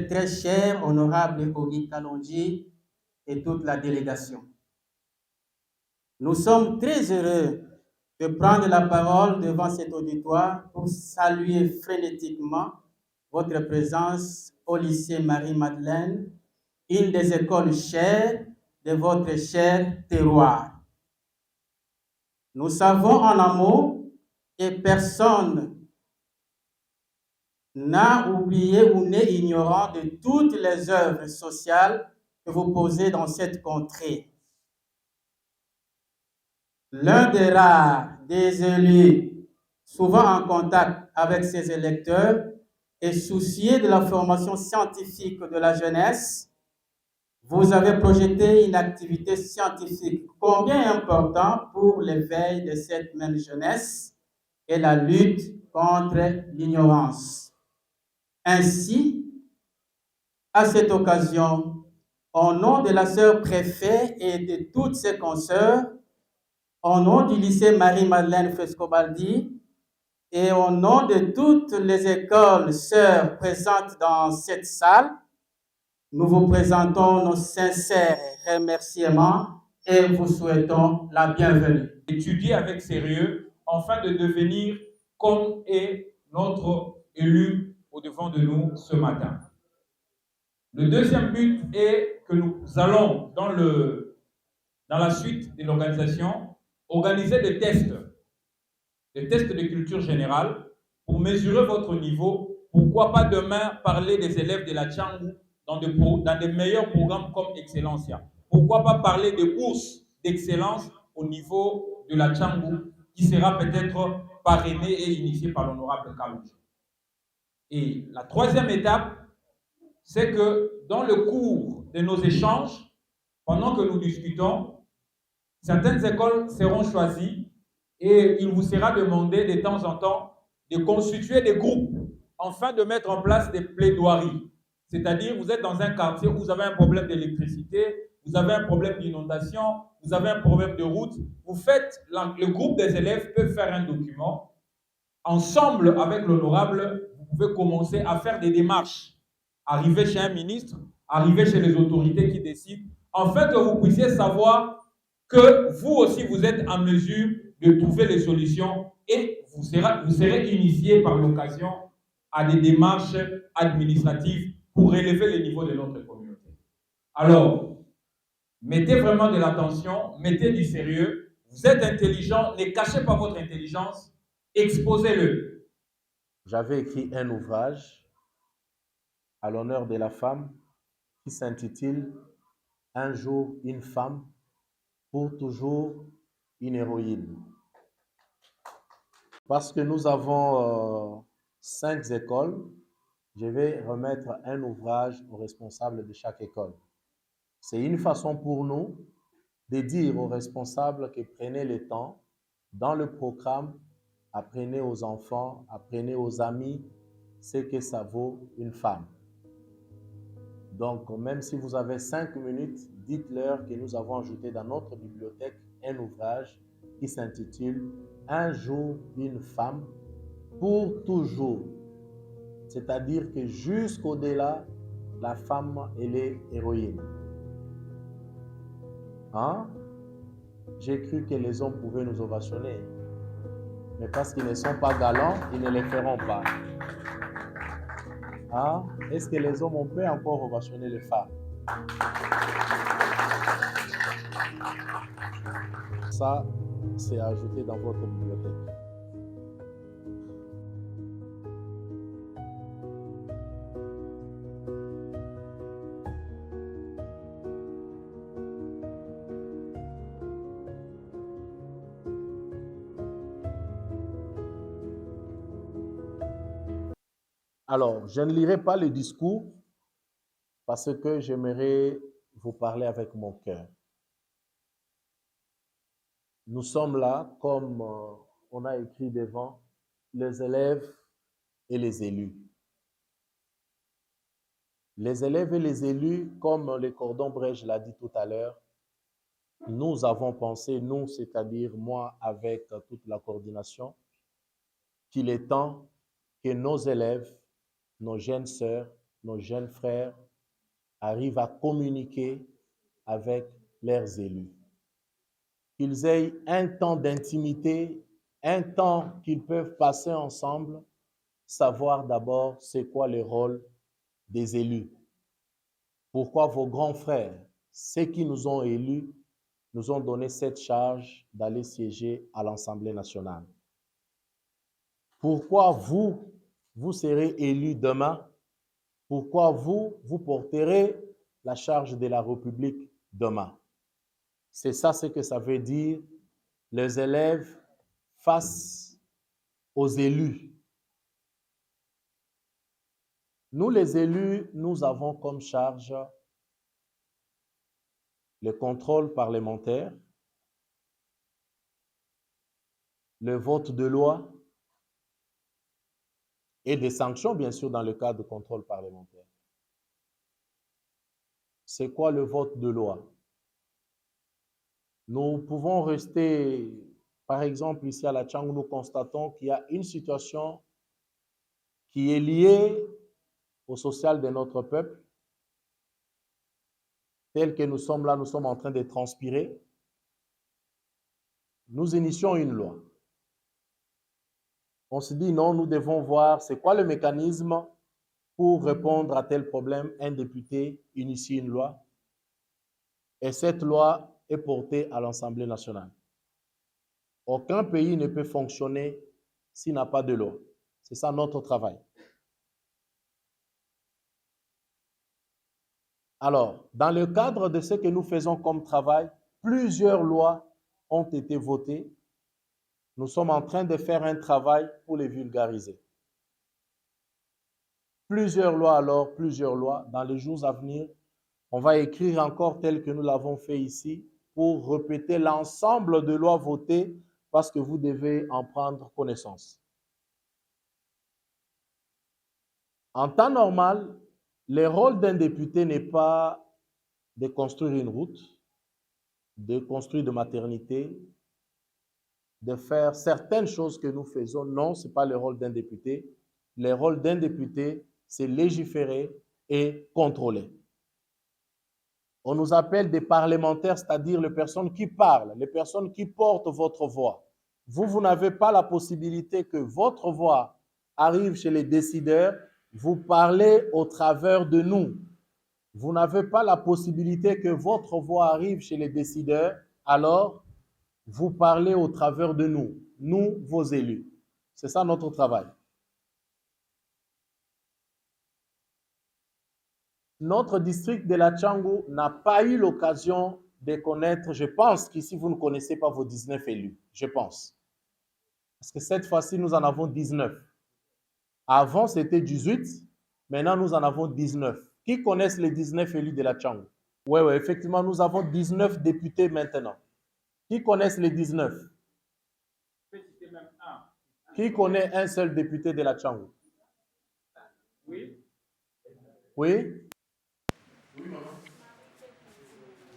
très très cher honorable Ogi Kalonji et toute la délégation. Nous sommes très heureux de prendre la parole devant cet auditoire pour saluer frénétiquement votre présence au lycée Marie-Madeleine, une des écoles chères de votre cher terroir. Nous savons en amont que personne n'a oublié ou n'est ignorant de toutes les œuvres sociales que vous posez dans cette contrée. L'un des rares des élus, souvent en contact avec ses électeurs et soucieux de la formation scientifique de la jeunesse, vous avez projeté une activité scientifique combien importante pour l'éveil de cette même jeunesse et la lutte contre l'ignorance. Ainsi, à cette occasion, au nom de la sœur préfet et de toutes ses consoeurs, au nom du lycée Marie-Madeleine Frescobaldi et au nom de toutes les écoles sœurs présentes dans cette salle, nous vous présentons nos sincères remerciements et vous souhaitons la bienvenue. Étudier avec sérieux afin de devenir comme est notre élu au-devant de nous ce matin. Le deuxième but est que nous allons, dans la suite de l'organisation, organiser des tests de culture générale pour mesurer votre niveau. Pourquoi pas demain parler des élèves de la Tchangou dans des meilleurs programmes comme Excellencia. Pourquoi pas parler des bourses d'excellence au niveau de la Tchangou qui sera peut-être parrainée et initiée par l'honorable Kalonji. Et la troisième étape, c'est que dans le cours de nos échanges, pendant que nous discutons, certaines écoles seront choisies et il vous sera demandé de temps en temps de constituer des groupes afin de mettre en place des plaidoiries. C'est-à-dire, vous êtes dans un quartier où vous avez un problème d'électricité, vous avez un problème d'inondation, vous avez un problème de route. Le groupe des élèves peut faire un document. Ensemble avec l'honorable, vous pouvez commencer à faire des démarches. Arriver chez un ministre, arriver chez les autorités qui décident, afin que vous puissiez savoir que vous aussi, vous êtes en mesure de trouver les solutions et vous serez initié par l'occasion à des démarches administratives pour élever le niveau de notre communauté. Alors, mettez vraiment de l'attention, mettez du sérieux. Vous êtes intelligent, ne cachez pas votre intelligence, exposez-le. J'avais écrit un ouvrage à l'honneur de la femme qui s'intitule « Un jour une femme, pour toujours une héroïne ». Parce que nous avons 5 écoles, je vais remettre un ouvrage aux responsables de chaque école. C'est une façon pour nous de dire aux responsables que prenez le temps, dans le programme, apprenez aux enfants, apprenez aux amis ce que ça vaut une femme. Donc, même si vous avez 5 minutes, dites-leur que nous avons ajouté dans notre bibliothèque un ouvrage qui s'intitule « Un jour une femme, pour toujours ». C'est-à-dire que jusqu'au-delà, la femme, elle est héroïne. Hein? J'ai cru que les hommes pouvaient nous ovationner. Mais parce qu'ils ne sont pas galants, ils ne les feront pas. Hein? Est-ce que les hommes, on peut encore ovationner les femmes? Ça, c'est ajouté dans votre bibliothèque. Alors, je ne lirai pas le discours parce que j'aimerais vous parler avec mon cœur. Nous sommes là, comme on a écrit devant, les élèves et les élus. Les élèves et les élus, comme le cordon Brèche l'a dit tout à l'heure, nous avons pensé, nous, c'est-à-dire moi avec toute la coordination, qu'il est temps que nos élèves, nos jeunes sœurs, nos jeunes frères arrivent à communiquer avec leurs élus. Qu'ils aient un temps d'intimité, un temps qu'ils peuvent passer ensemble, savoir d'abord c'est quoi le rôle des élus. Pourquoi vos grands frères, ceux qui nous ont élus, nous ont donné cette charge d'aller siéger à l'Assemblée nationale. Pourquoi vous, vous serez élus demain? Pourquoi vous, vous porterez la charge de la République demain? C'est ça ce que ça veut dire, les élèves face aux élus. Nous, les élus, nous avons comme charge le contrôle parlementaire, le vote de loi et des sanctions, bien sûr, dans le cadre de contrôle parlementaire. C'est quoi le vote de loi? Nous pouvons rester, par exemple, ici à la Tchang, nous constatons qu'il y a une situation qui est liée au social de notre peuple. Tel que nous sommes là, nous sommes en train de transpirer. Nous initions une loi. On se dit non, nous devons voir c'est quoi le mécanisme pour répondre à tel problème. Un député initie une loi et cette loi est portée à l'Assemblée nationale. Aucun pays ne peut fonctionner s'il n'a pas de loi. C'est ça notre travail. Alors, dans le cadre de ce que nous faisons comme travail, plusieurs lois ont été votées. Nous sommes en train de faire un travail pour les vulgariser. Plusieurs lois alors, plusieurs lois. Dans les jours à venir, on va écrire encore tel que nous l'avons fait ici pour répéter l'ensemble de lois votées parce que vous devez en prendre connaissance. En temps normal, le rôle d'un député n'est pas de construire une route, de construire de maternité, de faire certaines choses que nous faisons. Non, ce n'est pas le rôle d'un député. Le rôle d'un député, c'est légiférer et contrôler. On nous appelle des parlementaires, c'est-à-dire les personnes qui parlent, les personnes qui portent votre voix. Vous n'avez pas la possibilité que votre voix arrive chez les décideurs. Vous parlez au travers de nous. Vous n'avez pas la possibilité que votre voix arrive chez les décideurs. Alors, vous parlez au travers de nous, nous, vos élus. C'est ça notre travail. Notre district de la Tchangou n'a pas eu l'occasion de connaître, je pense qu'ici vous ne connaissez pas vos 19 élus, je pense. Parce que cette fois-ci, nous en avons 19. Avant, c'était 18, maintenant nous en avons 19. Qui connaissent les 19 élus de la Tchangou? Oui, effectivement, nous avons 19 députés maintenant. Qui connaissent les 19? Qui connaît un seul député de la Tchangou? Oui. Oui? Oui, maman.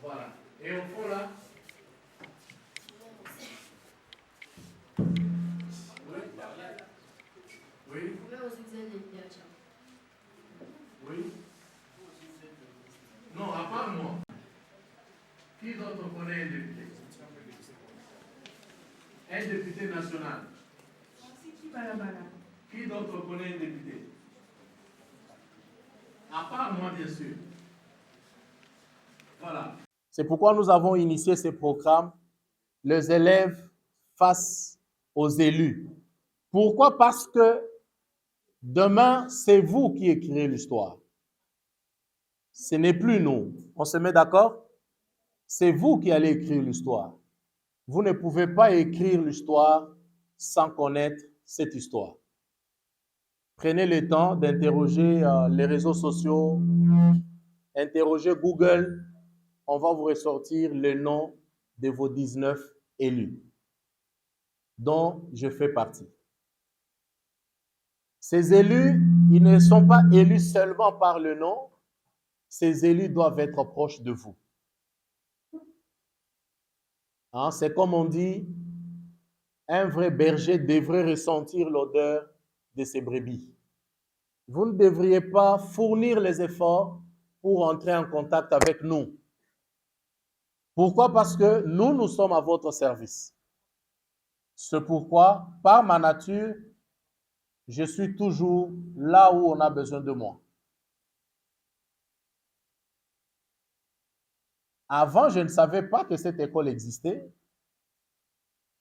Voilà. Et au fond, là? Oui. Oui. Oui. Non, à part moi. Qui d'autre connaît un député? Un député national. Qui d'autre connaît un député? À part moi, bien sûr. Voilà. C'est pourquoi nous avons initié ce programme, les élèves face aux élus. Pourquoi? Parce que demain, c'est vous qui écrirez l'histoire. Ce n'est plus nous. On se met d'accord? C'est vous qui allez écrire l'histoire. Vous ne pouvez pas écrire l'histoire sans connaître cette histoire. Prenez le temps d'interroger les réseaux sociaux, interrogez Google. On va vous ressortir le nom de vos 19 élus, dont je fais partie. Ces élus, ils ne sont pas élus seulement par le nom. Ces élus doivent être proches de vous. Hein, c'est comme on dit, un vrai berger devrait ressentir l'odeur de ses brebis. vous ne devriez pas fournir les efforts pour entrer en contact avec nous. Pourquoi? Parce que nous sommes à votre service. C'est pourquoi, par ma nature, je suis toujours là où on a besoin de moi. Avant, je ne savais pas que cette école existait,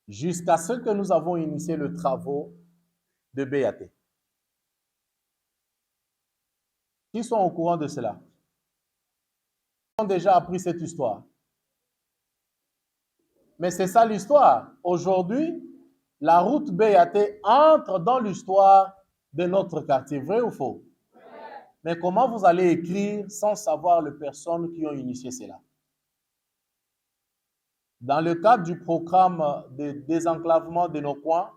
jusqu'à ce que nous avons initié le travaux de BAT. Qui sont au courant de cela? Ils ont déjà appris cette histoire. Mais c'est ça l'histoire. Aujourd'hui, la route BAT entre dans l'histoire de notre quartier. Vrai ou faux? Mais comment vous allez écrire sans savoir les personnes qui ont initié cela? Dans le cadre du programme de désenclavement de nos coins,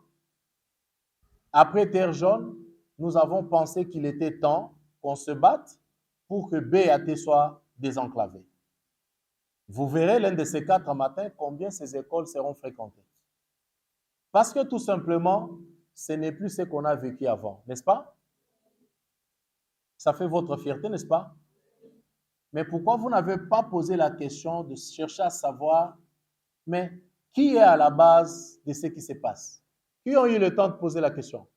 après Terre Jaune, nous avons pensé qu'il était temps qu'on se batte pour que BAT soit désenclavé. Vous verrez l'un de ces 4 matins combien ces écoles seront fréquentées. Parce que tout simplement, ce n'est plus ce qu'on a vécu avant, n'est-ce pas? Ça fait votre fierté, n'est-ce pas? Mais pourquoi vous n'avez pas posé la question de chercher à savoir, mais qui est à la base de ce qui se passe? Qui ont eu le temps de poser la question?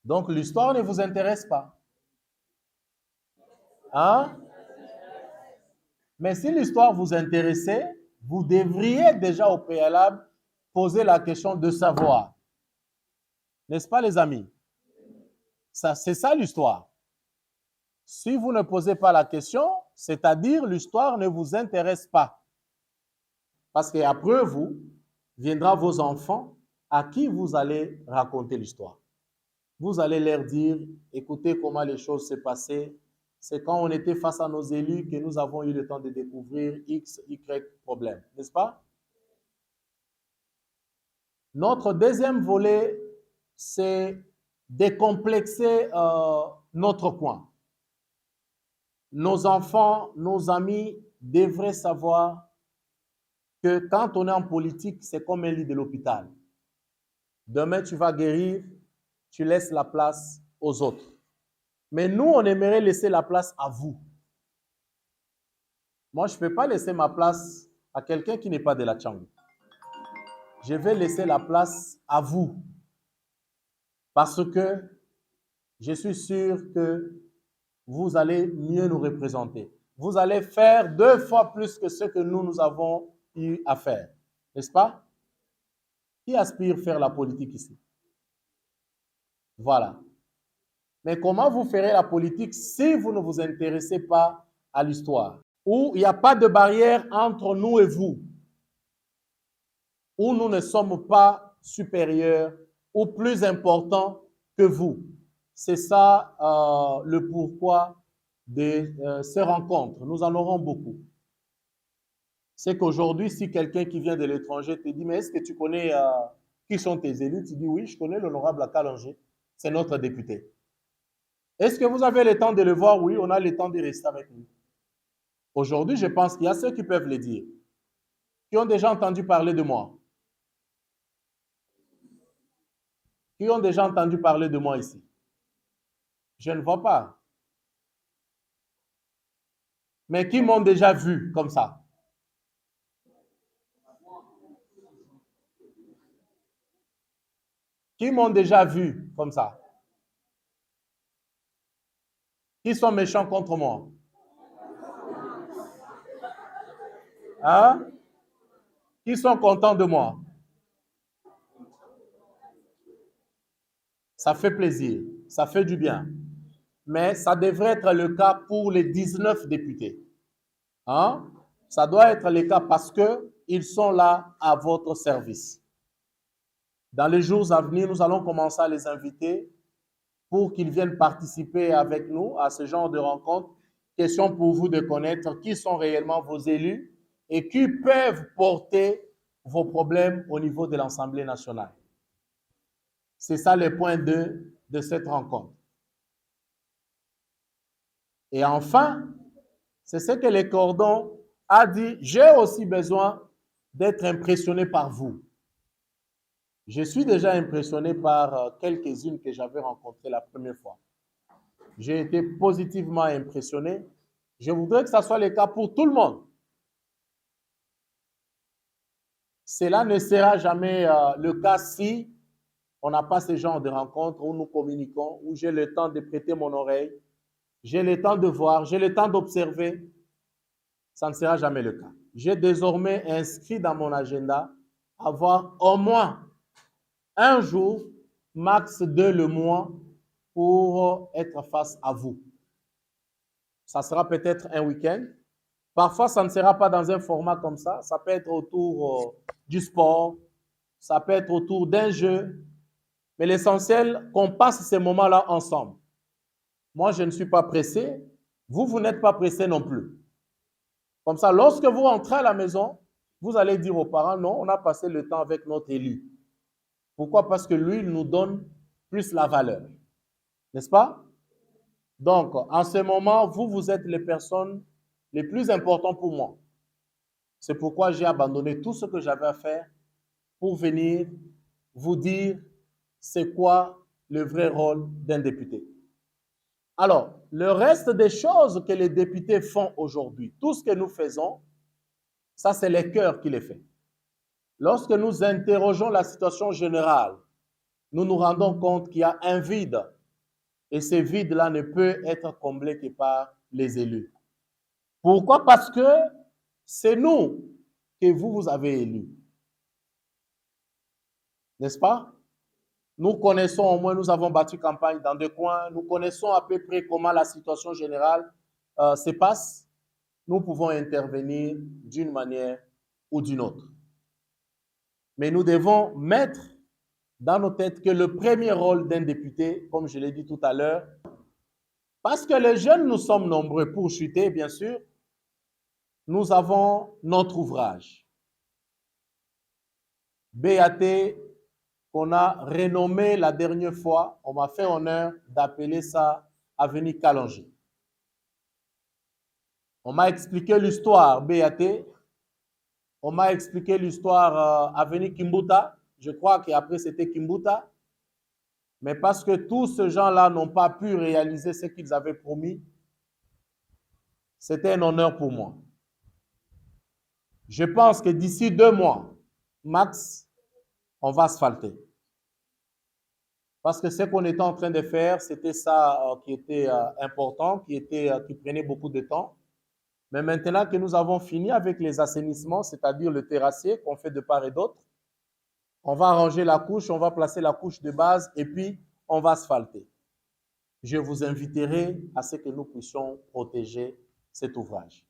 Donc l'histoire ne vous intéresse pas. Hein? Mais si l'histoire vous intéressait, vous devriez déjà au préalable poser la question de savoir. N'est-ce pas, les amis? C'est ça l'histoire. Si vous ne posez pas la question, c'est-à-dire l'histoire ne vous intéresse pas. Parce qu'après vous, viendra vos enfants à qui vous allez raconter l'histoire. Vous allez leur dire, écoutez comment les choses s'est passées. C'est quand on était face à nos élus que nous avons eu le temps de découvrir X, Y problème, n'est-ce pas? Notre deuxième volet, c'est décomplexer notre coin. Nos enfants, nos amis devraient savoir que quand on est en politique, c'est comme un lit de l'hôpital. Demain, tu vas guérir, tu laisses la place aux autres. Mais nous, on aimerait laisser la place à vous. Moi, je ne peux pas laisser ma place à quelqu'un qui n'est pas de la Tchangou. Je vais laisser la place à vous. Parce que je suis sûr que vous allez mieux nous représenter. Vous allez faire 2 fois plus que ce que nous avons eu à faire. N'est-ce pas? Qui aspire faire la politique ici? Voilà. Mais comment vous ferez la politique si vous ne vous intéressez pas à l'histoire? Où il n'y a pas de barrière entre nous et vous. Où nous ne sommes pas supérieurs ou plus importants que vous. C'est ça le pourquoi de ces rencontres. Nous en aurons beaucoup. C'est qu'aujourd'hui, si quelqu'un qui vient de l'étranger te dit, mais est-ce que tu connais qui sont tes élus? Tu dis, oui, je connais l'honorable Akalanger. C'est notre député. Est-ce que vous avez le temps de le voir? Oui, on a le temps de rester avec lui. Aujourd'hui, je pense qu'il y a ceux qui peuvent le dire, qui ont déjà entendu parler de moi. Qui ont déjà entendu parler de moi ici? Je ne vois pas. Mais qui m'ont déjà vu comme ça? Qui m'ont déjà vu comme ça? Qui sont méchants contre moi? Hein? Qui sont contents de moi? Ça fait plaisir, ça fait du bien. Mais ça devrait être le cas pour les 19 députés. Hein? Ça doit être le cas parce qu'ils sont là à votre service. Dans les jours à venir, nous allons commencer à les inviter pour qu'ils viennent participer avec nous à ce genre de rencontres. Question pour vous de connaître qui sont réellement vos élus et qui peuvent porter vos problèmes au niveau de l'Assemblée nationale. C'est ça le point 2 de cette rencontre. Et enfin, c'est ce que le cordon a dit, j'ai aussi besoin d'être impressionné par vous. Je suis déjà impressionné par quelques-unes que j'avais rencontrées la première fois. J'ai été positivement impressionné. Je voudrais que ça soit le cas pour tout le monde. Cela ne sera jamais le cas si on n'a pas ce genre de rencontres où nous communiquons, où j'ai le temps de prêter mon oreille, j'ai le temps de voir, j'ai le temps d'observer. Ça ne sera jamais le cas. J'ai désormais inscrit dans mon agenda avoir au moins un jour, max 2 le mois, pour être face à vous. Ça sera peut-être un week-end. Parfois, ça ne sera pas dans un format comme ça. Ça peut être autour du sport, ça peut être autour d'un jeu. Mais l'essentiel, qu'on passe ces moments-là ensemble. Moi, je ne suis pas pressé. Vous n'êtes pas pressé non plus. Comme ça, lorsque vous rentrez à la maison, vous allez dire aux parents, non, on a passé le temps avec notre élu. Pourquoi? Parce que lui, il nous donne plus la valeur. N'est-ce pas? Donc, en ce moment, vous êtes les personnes les plus importantes pour moi. C'est pourquoi j'ai abandonné tout ce que j'avais à faire pour venir vous dire c'est quoi le vrai rôle d'un député. Alors, le reste des choses que les députés font aujourd'hui, tout ce que nous faisons, ça c'est le cœur qui les fait. Lorsque nous interrogeons la situation générale, nous nous rendons compte qu'il y a un vide. Et ce vide-là ne peut être comblé que par les élus. Pourquoi? Parce que c'est nous que vous avez élus. N'est-ce pas? Nous connaissons au moins, nous avons battu campagne dans deux coins, nous connaissons à peu près comment la situation générale se passe. Nous pouvons intervenir d'une manière ou d'une autre. Mais nous devons mettre dans nos têtes que le premier rôle d'un député, comme je l'ai dit tout à l'heure, parce que les jeunes, nous sommes nombreux pour chuter, bien sûr, nous avons notre ouvrage. BAT, qu'on a renommé la dernière fois, on m'a fait honneur d'appeler ça Avenue Kalonji. On m'a expliqué l'histoire BAT, on m'a expliqué l'histoire Avenue Kimbuta, je crois qu'après c'était Kimbuta, mais parce que tous ces gens-là n'ont pas pu réaliser ce qu'ils avaient promis, c'était un honneur pour moi. Je pense que d'ici 2 mois, max, on va asphalter. Parce que ce qu'on était en train de faire, c'était ça qui était important, qui prenait beaucoup de temps. Mais maintenant que nous avons fini avec les assainissements, c'est-à-dire le terrassier qu'on fait de part et d'autre, on va arranger la couche, on va placer la couche de base et puis on va asphalter. Je vous inviterai à ce que nous puissions protéger cet ouvrage.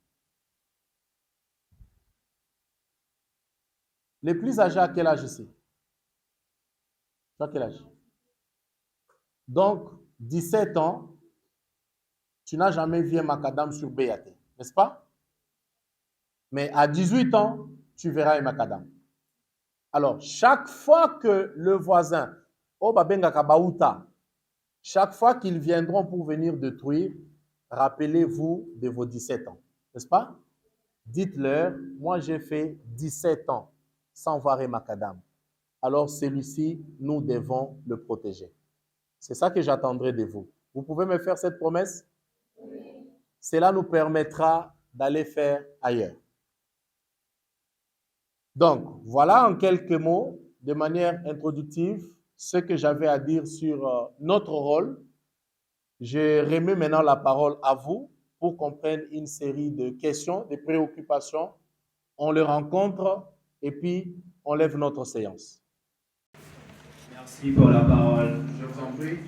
Les plus âgés, à quel âge ici? À quel âge? Donc, 17 ans, tu n'as jamais vu un macadam sur BAT, n'est-ce pas? Mais à 18 ans, tu verras un macadam. Alors, chaque fois que le voisin, chaque fois qu'ils viendront pour venir détruire, rappelez-vous de vos 17 ans, n'est-ce pas? Dites-leur, moi j'ai fait 17 ans sans voir un macadam. Alors celui-ci, nous devons le protéger. C'est ça que j'attendrai de vous. Vous pouvez me faire cette promesse? Oui. Cela nous permettra d'aller faire ailleurs. Donc, voilà en quelques mots, de manière introductive, ce que j'avais à dire sur notre rôle. Je remets maintenant la parole à vous pour qu'on prenne une série de questions, de préoccupations. On les rencontre et puis on lève notre séance. Merci pour la parole. Je vous en prie.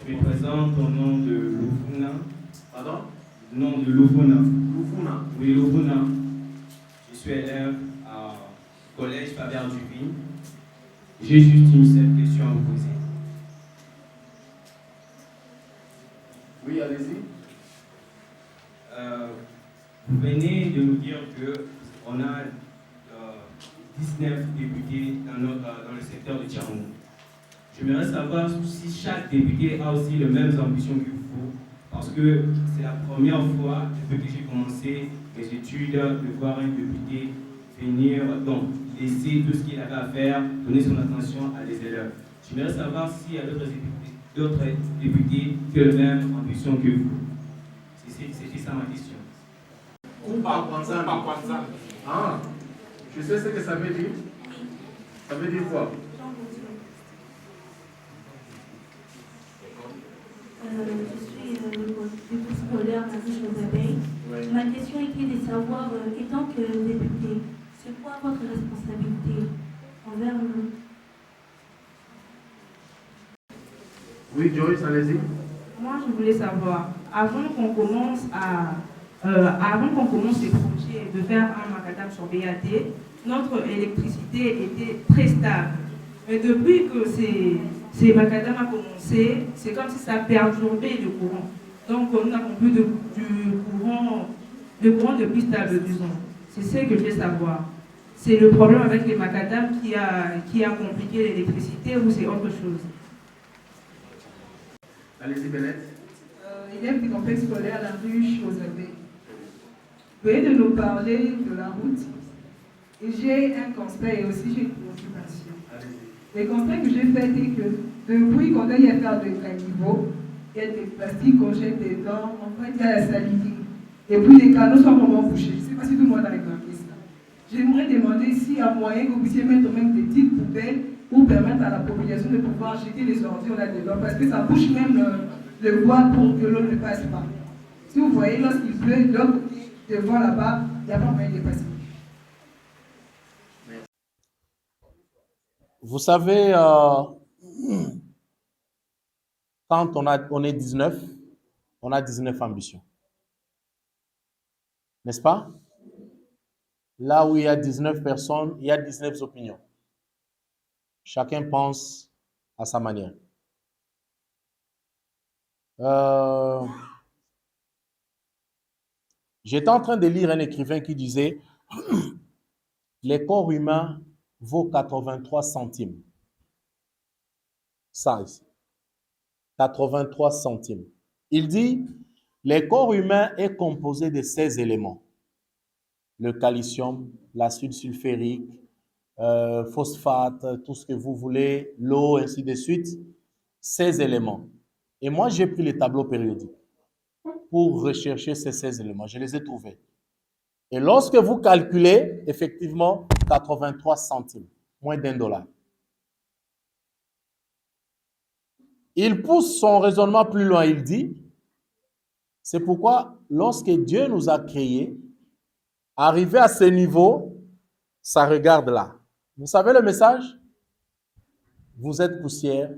Je me présente au nom de Lufuna. Pardon? Au nom de Lufuna. Lufuna. Oui, Lufuna. Je suis élève au collège Faber Duvin. J'ai juste une seule question à vous poser. Oui, allez-y. Vous venez de nous dire qu'on a 19 députés dans le secteur de Tchangou. J'aimerais savoir si chaque député a aussi les mêmes ambitions que vous, parce que c'est la première fois depuis que j'ai commencé mes études de voir un député venir. Donc, laisser tout ce qu'il avait à faire, donner son attention à des élèves. J'aimerais savoir s'il y a d'autres députés qui ont la même ambition que vous. C'était ça ma question. Ah, tu sais ce que ça veut dire? Ça veut dire quoi? Je suis dépôt scolaire à Josabey. Oui. Ma question était de savoir, étant que député, c'est quoi votre responsabilité envers nous? Oui, Joyce, allez-y. Moi, je voulais savoir, avant qu'on commence les projets de faire un macadam sur BAT, notre électricité était très stable. Mais depuis que ces macadam a commencé, c'est comme si ça a perturbé le courant. Donc, nous n'avons plus de courant de plus stable, disons. C'est ce que je veux savoir. C'est le problème avec les macadam qui a compliqué l'électricité ou c'est autre chose? Allez-y, Bennett. Élève du complexe scolaire La Ruche aux Abbés. Veuillez de nous parler de la route. Et j'ai un constat et aussi j'ai une préoccupation. Le constat que j'ai fait est que depuis qu'on a eu à faire de caniveaux, il y a des plastiques qu'on jette dedans, en fait il y a la salinité. Et puis les canaux sont vraiment bouchés. Je ne sais pas si tout le monde a remarqué ça. J'aimerais demander s'il y a moyen que vous puissiez mettre même des petites poubelles pour permettre à la population de pouvoir jeter les ordures là-dedans, parce que ça bouche même le bois pour que l'eau ne passe pas. Si vous voyez, lorsqu'il pleut, de l'autre côté, devant là-bas, il n'y a pas moyen de passer. Vous savez, quand on est 19, on a 19 ambitions. N'est-ce pas? Là où il y a 19 personnes, il y a 19 opinions. Chacun pense à sa manière. J'étais en train de lire un écrivain qui disait « Les corps humains vaut 83 centimes. » Ça ici. 83 centimes. Il dit « Les corps humains est composé de 16 éléments. Le calcium, l'acide sulfurique, phosphate, tout ce que vous voulez, l'eau, ainsi de suite. 16 éléments. Et moi, j'ai pris les tableaux périodiques pour rechercher ces 16 éléments. Je les ai trouvés. Et lorsque vous calculez, effectivement, 83 centimes, moins $1. Il pousse son raisonnement plus loin. Il dit, c'est pourquoi lorsque Dieu nous a créés, arrivé à ce niveau, ça regarde là. Vous savez le message? Vous êtes poussière,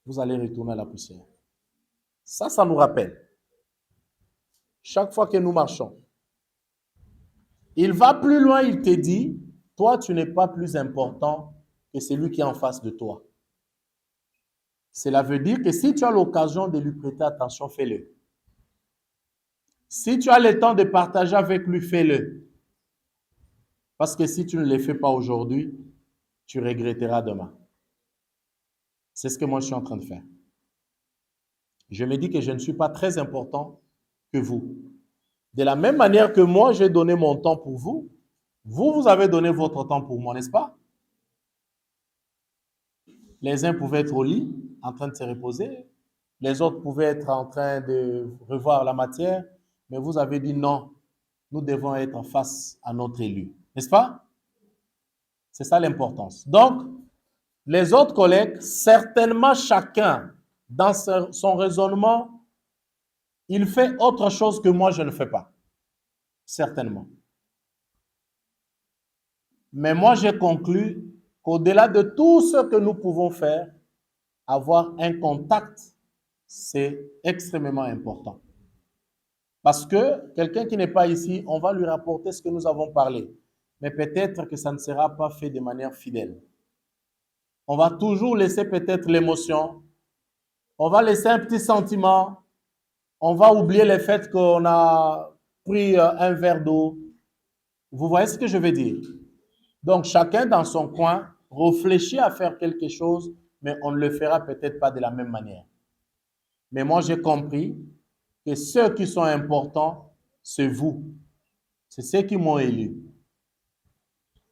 vous allez retourner à la poussière. Ça nous rappelle. Chaque fois que nous marchons. Il va plus loin, il te dit, toi, tu n'es pas plus important que celui qui est en face de toi. Cela veut dire que si tu as l'occasion de lui prêter attention, fais-le. Si tu as le temps de partager avec lui, fais-le. Parce que si tu ne le fais pas aujourd'hui, tu regretteras demain. C'est ce que moi je suis en train de faire. Je me dis que je ne suis pas très important que vous. De la même manière que moi, j'ai donné mon temps pour vous, vous avez donné votre temps pour moi, n'est-ce pas? Les uns pouvaient être au lit, en train de se reposer. Les autres pouvaient être en train de revoir la matière. Mais vous avez dit non, nous devons être face à notre élu. N'est-ce pas? C'est ça l'importance. Donc, les autres collègues, certainement chacun, dans son raisonnement, il fait autre chose que moi je ne fais pas. Certainement. Mais moi, j'ai conclu qu'au-delà de tout ce que nous pouvons faire, avoir un contact, c'est extrêmement important. Parce que quelqu'un qui n'est pas ici, on va lui rapporter ce que nous avons parlé. Mais peut-être que ça ne sera pas fait de manière fidèle. On va toujours laisser peut-être l'émotion. On va laisser un petit sentiment. On va oublier le fait qu'on a pris un verre d'eau. Vous voyez ce que je veux dire? Donc, chacun dans son coin réfléchit à faire quelque chose, mais on ne le fera peut-être pas de la même manière. Mais moi, j'ai compris que ceux qui sont importants, c'est vous. C'est ceux qui m'ont élu.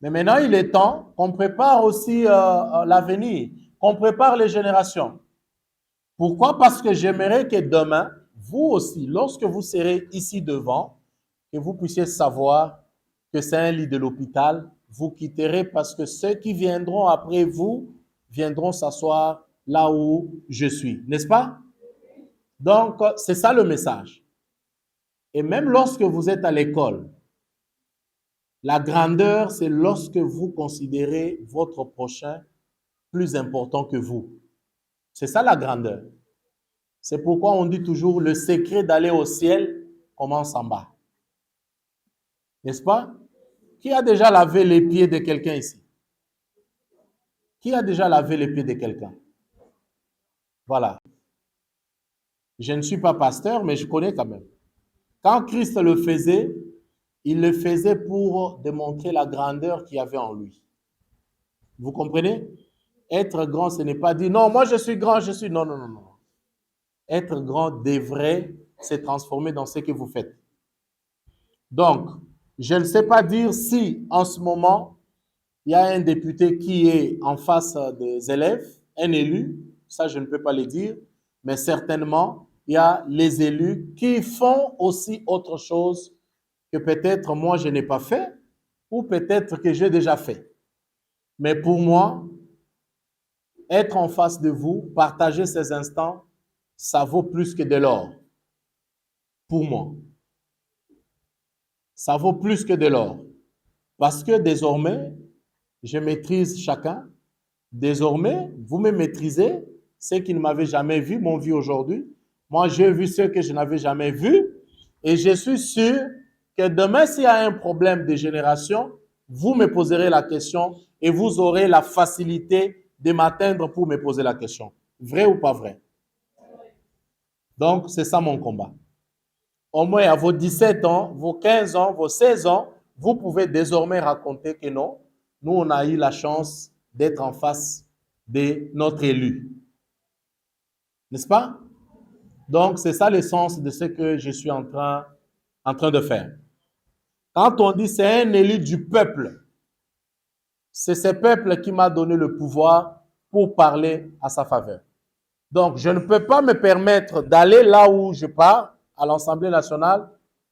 Mais maintenant, il est temps qu'on prépare aussi l'avenir, qu'on prépare les générations. Pourquoi? Parce que j'aimerais que demain, vous aussi, lorsque vous serez ici devant, que vous puissiez savoir que c'est un lit de l'hôpital, vous quitterez parce que ceux qui viendront après vous viendront s'asseoir là où je suis, n'est-ce pas? Donc, c'est ça le message. Et même lorsque vous êtes à l'école, la grandeur, c'est lorsque vous considérez votre prochain plus important que vous. C'est ça la grandeur. C'est pourquoi on dit toujours le secret d'aller au ciel commence en bas. N'est-ce pas? Qui a déjà lavé les pieds de quelqu'un ici? Qui a déjà lavé les pieds de quelqu'un? Voilà. Je ne suis pas pasteur, mais je connais quand même. Quand Christ le faisait, il le faisait pour démontrer la grandeur qu'il y avait en lui. Vous comprenez? Être grand, ce n'est pas dire non, moi je suis grand, je suis. Non, non, non, non. Être grand devrait se transformer dans ce que vous faites. Donc, je ne sais pas dire si en ce moment, il y a un député qui est en face des élèves, un élu, ça je ne peux pas le dire, mais certainement, il y a les élus qui font aussi autre chose que peut-être moi je n'ai pas fait ou peut-être que j'ai déjà fait. Mais pour moi, être en face de vous, partager ces instants, ça vaut plus que de l'or. Pour moi. Ça vaut plus que de l'or. Parce que désormais, je maîtrise chacun. Désormais, vous me maîtrisez. Ceux qui ne m'avaient jamais vu m'ont vu aujourd'hui. Moi, j'ai vu ceux que je n'avais jamais vus. Et je suis sûr que demain, s'il y a un problème de génération, vous me poserez la question et vous aurez la facilité de m'atteindre pour me poser la question. Vrai ou pas vrai? Donc, c'est ça mon combat. Au moins, à vos 17 ans, vos 15 ans, vos 16 ans, vous pouvez désormais raconter que non, nous, on a eu la chance d'être en face de notre élu. N'est-ce pas? Donc, c'est ça le sens de ce que je suis en train de faire. Quand on dit c'est un élu du peuple, c'est ce peuple qui m'a donné le pouvoir pour parler à sa faveur. Donc, je ne peux pas me permettre d'aller là où je pars, à l'Assemblée nationale,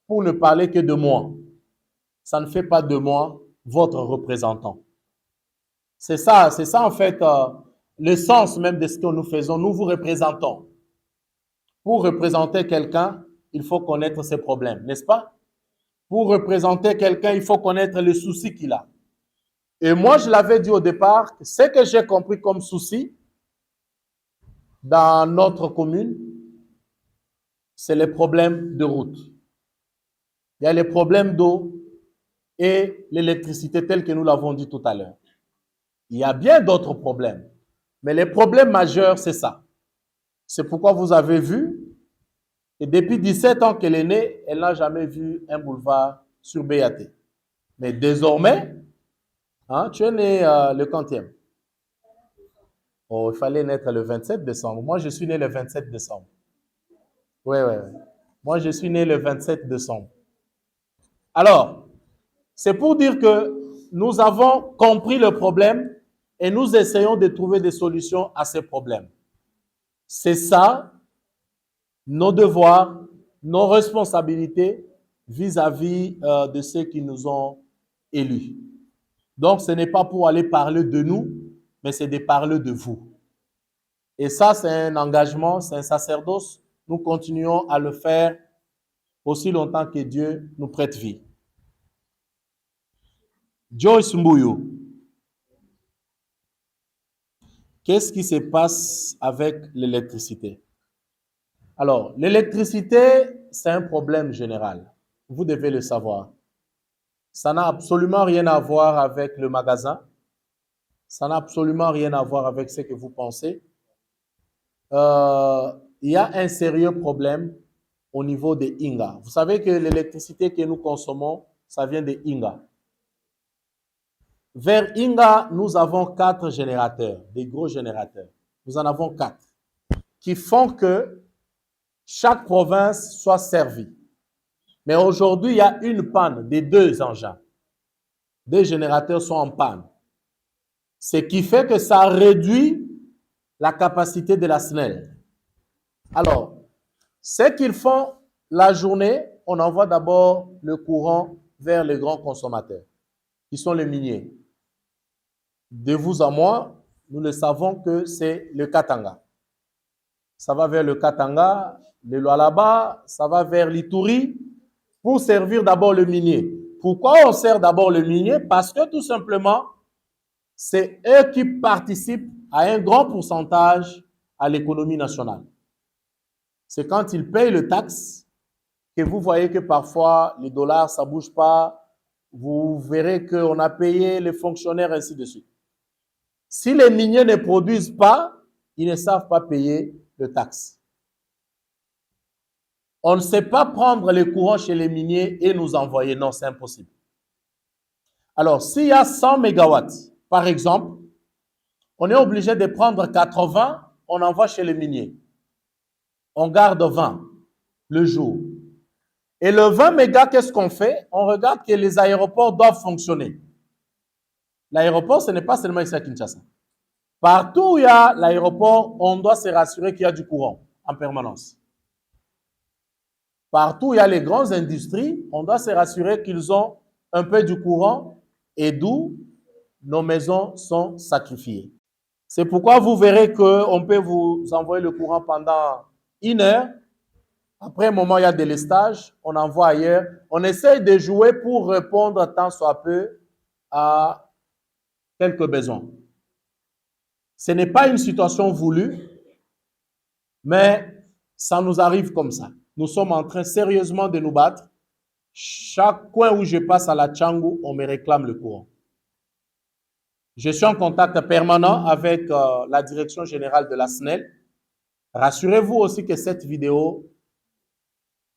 pour ne parler que de moi. Ça ne fait pas de moi votre représentant. C'est ça en fait le sens même de ce que nous faisons. Nous vous représentons. Pour représenter quelqu'un, il faut connaître ses problèmes, n'est-ce pas? Pour représenter quelqu'un, il faut connaître les soucis qu'il a. Et moi, je l'avais dit au départ, ce que j'ai compris comme souci dans notre commune, c'est les problèmes de route. Il y a les problèmes d'eau et l'électricité telle que nous l'avons dit tout à l'heure. Il y a bien d'autres problèmes, mais les problèmes majeurs, c'est ça. C'est pourquoi vous avez vu, et depuis 17 ans qu'elle est née, elle n'a jamais vu un boulevard sur BAT. Mais désormais, tu es né le quantième? Oh, il fallait naître le 27 décembre. Moi, je suis né le 27 décembre. Oui. Moi, je suis né le 27 décembre. Alors, c'est pour dire que nous avons compris le problème et nous essayons de trouver des solutions à ces problèmes. C'est ça, nos devoirs, nos responsabilités vis-à-vis de ceux qui nous ont élus. Donc, ce n'est pas pour aller parler de nous, mais c'est de parler de vous. Et ça, c'est un engagement, c'est un sacerdoce. Nous continuons à le faire aussi longtemps que Dieu nous prête vie. Joyce Mbuyu, qu'est-ce qui se passe avec l'électricité? Alors, l'électricité, c'est un problème général. Vous devez le savoir. Ça n'a absolument rien à voir avec le magasin. Ça n'a absolument rien à voir avec ce que vous pensez. Il y a un sérieux problème au niveau des Inga. Vous savez que l'électricité que nous consommons, ça vient des Inga. Vers Inga, nous avons 4 générateurs, des gros générateurs. Nous en avons 4 qui font que chaque province soit servie. Mais aujourd'hui, il y a une panne des 2 engins. des générateurs sont en panne. Ce qui fait que ça réduit la capacité de la SNEL. Alors, ce qu'ils font la journée, on envoie d'abord le courant vers les grands consommateurs, qui sont les miniers. De vous à moi, nous le savons que c'est le Katanga. Ça va vers le Katanga, le Lualaba, ça va vers l'Ituri, pour servir d'abord le minier. Pourquoi on sert d'abord le minier? Parce que tout simplement, c'est eux qui participent à un grand pourcentage à l'économie nationale. C'est quand ils payent le taxe que vous voyez que parfois les dollars, ça ne bouge pas. Vous verrez qu'on a payé les fonctionnaires, ainsi de suite. Si les miniers ne produisent pas, ils ne savent pas payer de taxes. On ne sait pas prendre les courants chez les miniers et nous envoyer. Non, c'est impossible. Alors, s'il y a 100 mégawatts, par exemple, on est obligé de prendre 80, on envoie chez les miniers. On garde 20 le jour. Et le 20 mégas, qu'est-ce qu'on fait? On regarde que les aéroports doivent fonctionner. L'aéroport, ce n'est pas seulement ici à Kinshasa. Partout où il y a l'aéroport, on doit se rassurer qu'il y a du courant en permanence. Partout où il y a les grandes industries, on doit se rassurer qu'ils ont un peu du courant et d'où nos maisons sont sacrifiées. C'est pourquoi vous verrez qu'on peut vous envoyer le courant pendant 1 heure. Après un moment, il y a délestage, on envoie ailleurs. On essaye de jouer pour répondre tant soit peu à quelques besoins. Ce n'est pas une situation voulue, mais ça nous arrive comme ça. Nous sommes en train sérieusement de nous battre. Chaque coin où je passe à la Tchangou, on me réclame le courant. Je suis en contact permanent avec la direction générale de la SNEL. Rassurez-vous aussi que cette vidéo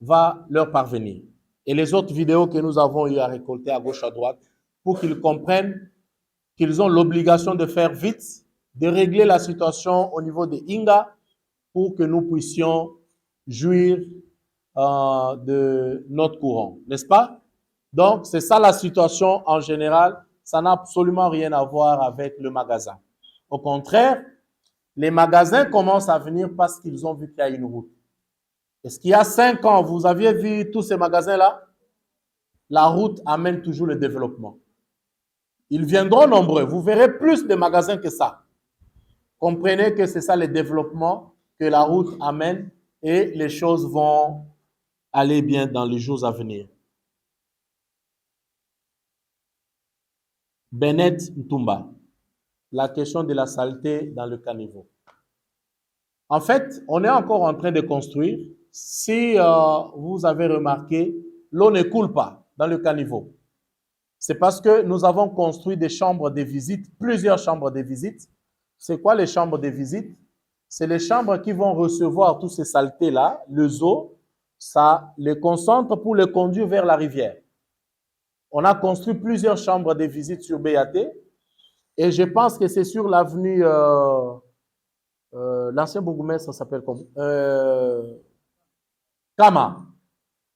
va leur parvenir. Et les autres vidéos que nous avons eu à récolter à gauche, à droite, pour qu'ils comprennent qu'ils ont l'obligation de faire vite, de régler la situation au niveau de Inga pour que nous puissions jouir de notre courant, n'est-ce pas? Donc, c'est ça la situation en général. Ça n'a absolument rien à voir avec le magasin. Au contraire, les magasins commencent à venir parce qu'ils ont vu qu'il y a une route. Est-ce qu'il y a 5 ans, vous aviez vu tous ces magasins-là? La route amène toujours le développement. Ils viendront nombreux. Vous verrez plus de magasins que ça. Comprenez que c'est ça le développement que la route amène et les choses vont aller bien dans les jours à venir. Bennett Ntumba, la question de la saleté dans le caniveau. En fait, on est encore en train de construire. Si vous avez remarqué, l'eau ne coule pas dans le caniveau. C'est parce que nous avons construit des chambres de visite, plusieurs chambres de visite. C'est quoi les chambres de visite? C'est les chambres qui vont recevoir tous ces saletés-là, les eaux, ça les concentre pour les conduire vers la rivière. On a construit plusieurs chambres de visite sur BAT et je pense que c'est sur l'avenue, l'ancien bourgmestre, ça s'appelle comment? Kama.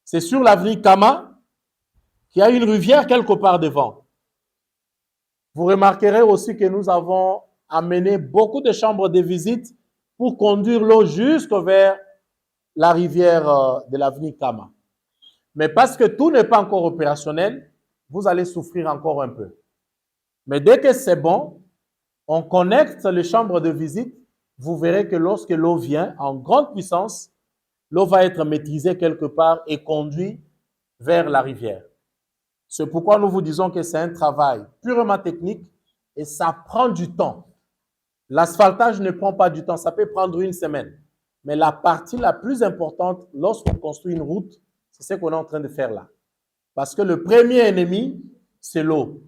C'est sur l'avenue Kama qu'il y a une rivière quelque part devant. Vous remarquerez aussi que nous avons amené beaucoup de chambres de visite pour conduire l'eau jusque vers la rivière de l'avenue Kama. Mais parce que tout n'est pas encore opérationnel, vous allez souffrir encore un peu. Mais dès que c'est bon, on connecte les chambres de visite. Vous verrez que lorsque l'eau vient en grande puissance, l'eau va être maîtrisée quelque part et conduite vers la rivière. C'est pourquoi nous vous disons que c'est un travail purement technique et ça prend du temps. L'asphaltage ne prend pas du temps, ça peut prendre 1 semaine. Mais la partie la plus importante, lorsqu'on construit une route, c'est ce qu'on est en train de faire là. Parce que le premier ennemi, c'est l'eau.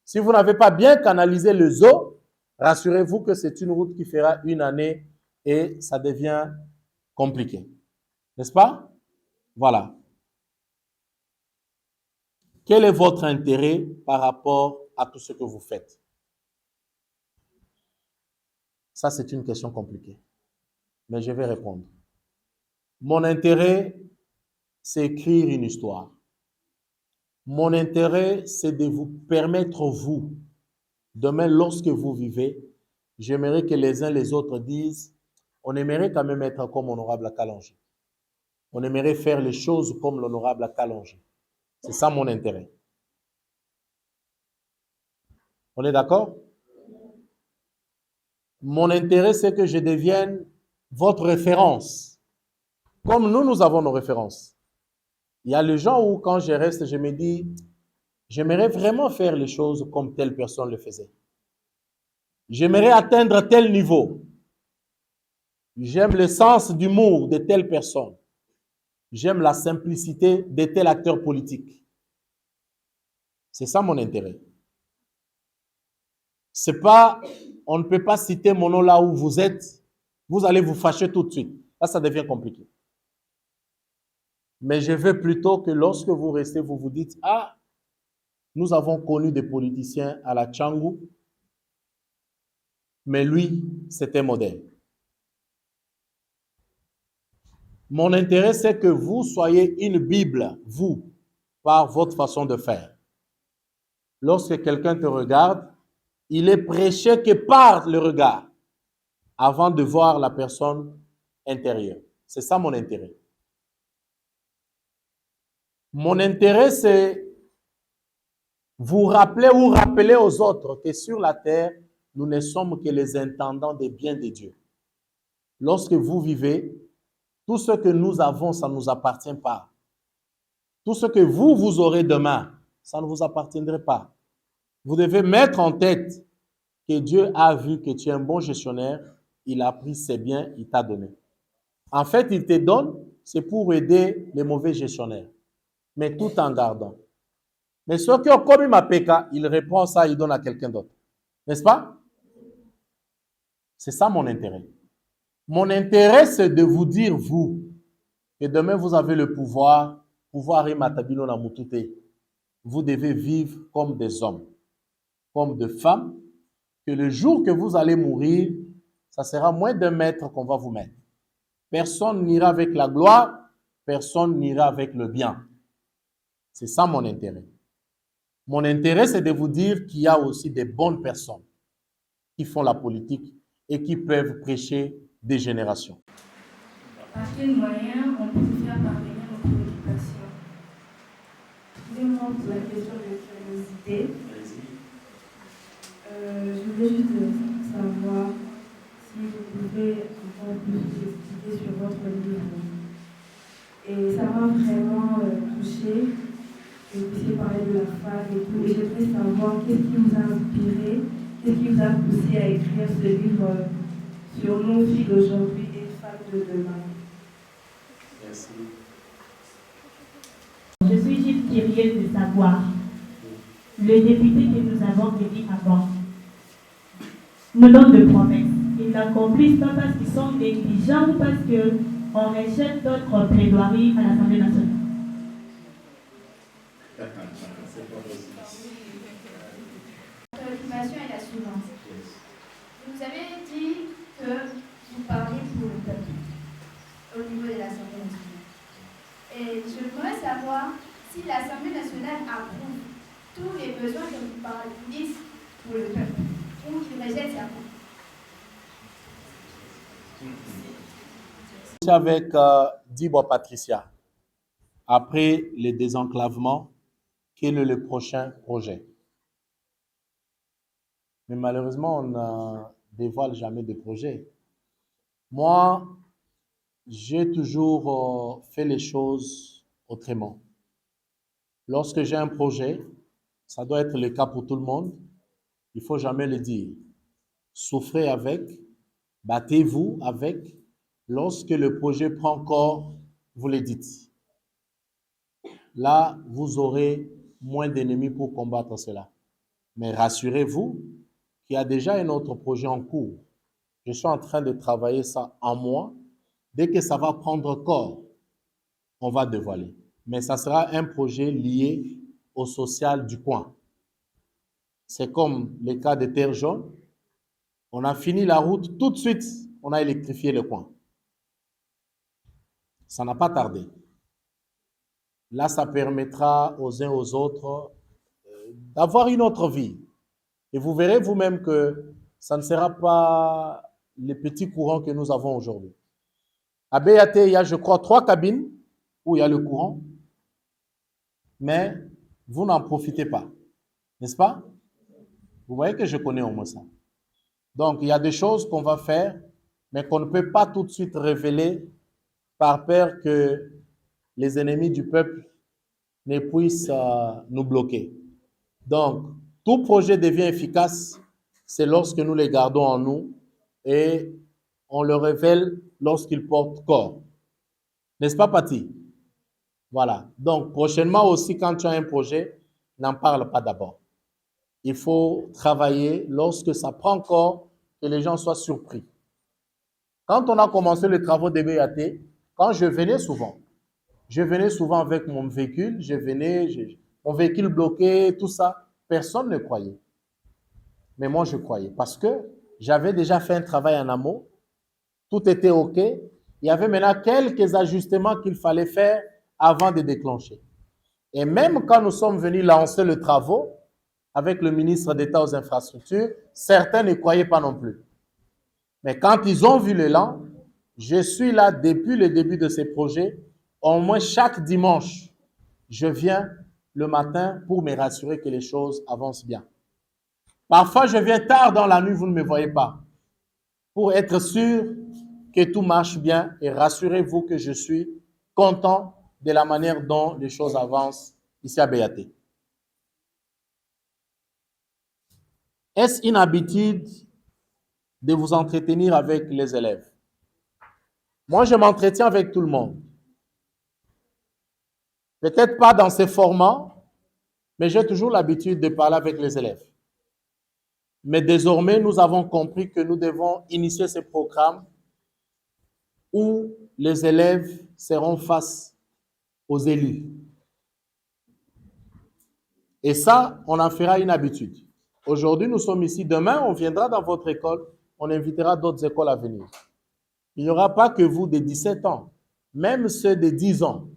Si vous n'avez pas bien canalisé les eaux, rassurez-vous que c'est une route qui fera 1 année et ça devient compliqué. N'est-ce pas? Voilà. Quel est votre intérêt par rapport à tout ce que vous faites? Ça, c'est une question compliquée. Mais je vais répondre. Mon intérêt, c'est écrire une histoire. Mon intérêt, c'est de vous permettre, vous, demain, lorsque vous vivez, j'aimerais que les uns les autres disent, on aimerait quand même être comme Honorable Kalonji. On aimerait faire les choses comme l'Honorable Kalonji. C'est ça mon intérêt. On est d'accord? Mon intérêt, c'est que je devienne votre référence. Comme nous avons nos références. Il y a les gens où, quand je reste, je me dis, j'aimerais vraiment faire les choses comme telle personne le faisait. J'aimerais atteindre tel niveau. J'aime le sens d'humour de telle personne. J'aime la simplicité de tel acteur politique. C'est ça mon intérêt. C'est pas, on ne peut pas citer mon nom là où vous êtes. Vous allez vous fâcher tout de suite. Là, ça devient compliqué. Mais je veux plutôt que lorsque vous restez, vous vous dites, ah, nous avons connu des politiciens à la Tchangou, mais lui, c'était modèle. Mon intérêt, c'est que vous soyez une Bible, vous, par votre façon de faire. Lorsque quelqu'un te regarde, il est prêché que par le regard, avant de voir la personne intérieure. C'est ça mon intérêt. Mon intérêt, c'est vous rappeler ou rappeler aux autres que sur la terre, nous ne sommes que les intendants des biens de Dieu. Lorsque vous vivez, tout ce que nous avons, ça ne nous appartient pas. Tout ce que vous aurez demain, ça ne vous appartiendrait pas. Vous devez mettre en tête que Dieu a vu que tu es un bon gestionnaire, il a pris ses biens, il t'a donné. En fait, il te donne, c'est pour aider les mauvais gestionnaires, mais tout en gardant. Mais ceux qui ont commis ma péca, il reprend ça, il donne à quelqu'un d'autre. N'est-ce pas? C'est ça mon intérêt. Mon intérêt, c'est de vous dire, vous, que demain vous avez le pouvoir et matabino na mutute. Vous devez vivre comme des hommes, comme des femmes, que le jour que vous allez mourir, ça sera moins d'un mètre qu'on va vous mettre. Personne n'ira avec la gloire, personne n'ira avec le bien. C'est ça mon intérêt. Mon intérêt, c'est de vous dire qu'il y a aussi des bonnes personnes qui font la politique et qui peuvent prêcher des générations. Par quel moyen on peut faire parvenir nos préoccupations? Excusez-moi pour la question de curiosité. Je voulais juste savoir si vous pouvez encore plus expliquer sur votre livre. Et ça m'a vraiment touchée que vous puissiez parler de la femme et tout. Et j'aimerais savoir qu'est-ce qui vous a inspiré, qu'est-ce qui vous a poussé à écrire ce livre sur nos filles d'aujourd'hui et femmes de demain. Merci. Je suis juste curieuse de savoir, le député que nous avons élu avant nous donne des promesses. Ils n'accomplissent pas parce qu'ils sont négligents ou parce qu'on rejette d'autres plaidoiries à l'Assemblée nationale. La préoccupation est la suivante. Vous avez dit que vous parlez pour le peuple au niveau de l'Assemblée nationale. Et je voudrais savoir si l'Assemblée nationale approuve tous les besoins que vous parlez, vous dites pour le peuple, ou qu'il rejette ça. Avec Dibo Patricia, après le désenclavement, quel est le prochain projet? Mais malheureusement, on ne dévoile jamais de projet. Moi, j'ai toujours fait les choses autrement. Lorsque j'ai un projet, ça doit être le cas pour tout le monde, il ne faut jamais le dire. Souffrez avec, battez-vous avec. Lorsque le projet prend corps, vous le dites. Là, vous aurez moins d'ennemis pour combattre cela. Mais rassurez-vous qu'il y a déjà un autre projet en cours. Je suis en train de travailler ça en moi. Dès que ça va prendre corps, on va dévoiler. Mais ça sera un projet lié au social du coin. C'est comme le cas de Terre Jaune. On a fini la route, tout de suite, on a électrifié le coin. Ça n'a pas tardé. Là, ça permettra aux uns aux autres d'avoir une autre vie. Et vous verrez vous-même que ça ne sera pas les petits courants que nous avons aujourd'hui. À BAT, il y a, je crois, 3 cabines où il y a le courant, mais vous n'en profitez pas, n'est-ce pas? Vous voyez que je connais au moins ça. Donc, il y a des choses qu'on va faire, mais qu'on ne peut pas tout de suite révéler par peur que les ennemis du peuple ne puissent nous bloquer. Donc, tout projet devient efficace, c'est lorsque nous les gardons en nous et on le révèle lorsqu'il porte corps. N'est-ce pas, Patty? Voilà. Donc, prochainement aussi, quand tu as un projet, n'en parle pas d'abord. Il faut travailler lorsque ça prend corps, que les gens soient surpris. Quand on a commencé les travaux des BAT, quand je venais souvent avec mon véhicule, mon véhicule bloqué, tout ça, personne ne croyait. Mais moi, je croyais parce que j'avais déjà fait un travail en amont, tout était OK. Il y avait maintenant quelques ajustements qu'il fallait faire avant de déclencher. Et même quand nous sommes venus lancer le travaux avec le ministre d'État aux infrastructures, certains ne croyaient pas non plus. Mais quand ils ont vu l'élan, je suis là depuis le début de ces projets. Au moins chaque dimanche, je viens le matin pour me rassurer que les choses avancent bien. Parfois, je viens tard dans la nuit, vous ne me voyez pas, pour être sûr que tout marche bien et rassurez-vous que je suis content de la manière dont les choses avancent ici à BAT. Est-ce une habitude de vous entretenir avec les élèves? Moi, je m'entretiens avec tout le monde. Peut-être pas dans ces formats, mais j'ai toujours l'habitude de parler avec les élèves. Mais désormais, nous avons compris que nous devons initier ces programmes où les élèves seront face aux élus. Et ça, on en fera une habitude. Aujourd'hui, nous sommes ici. Demain, on viendra dans votre école. On invitera d'autres écoles à venir. Il n'y aura pas que vous de 17 ans. Même ceux de 10 ans.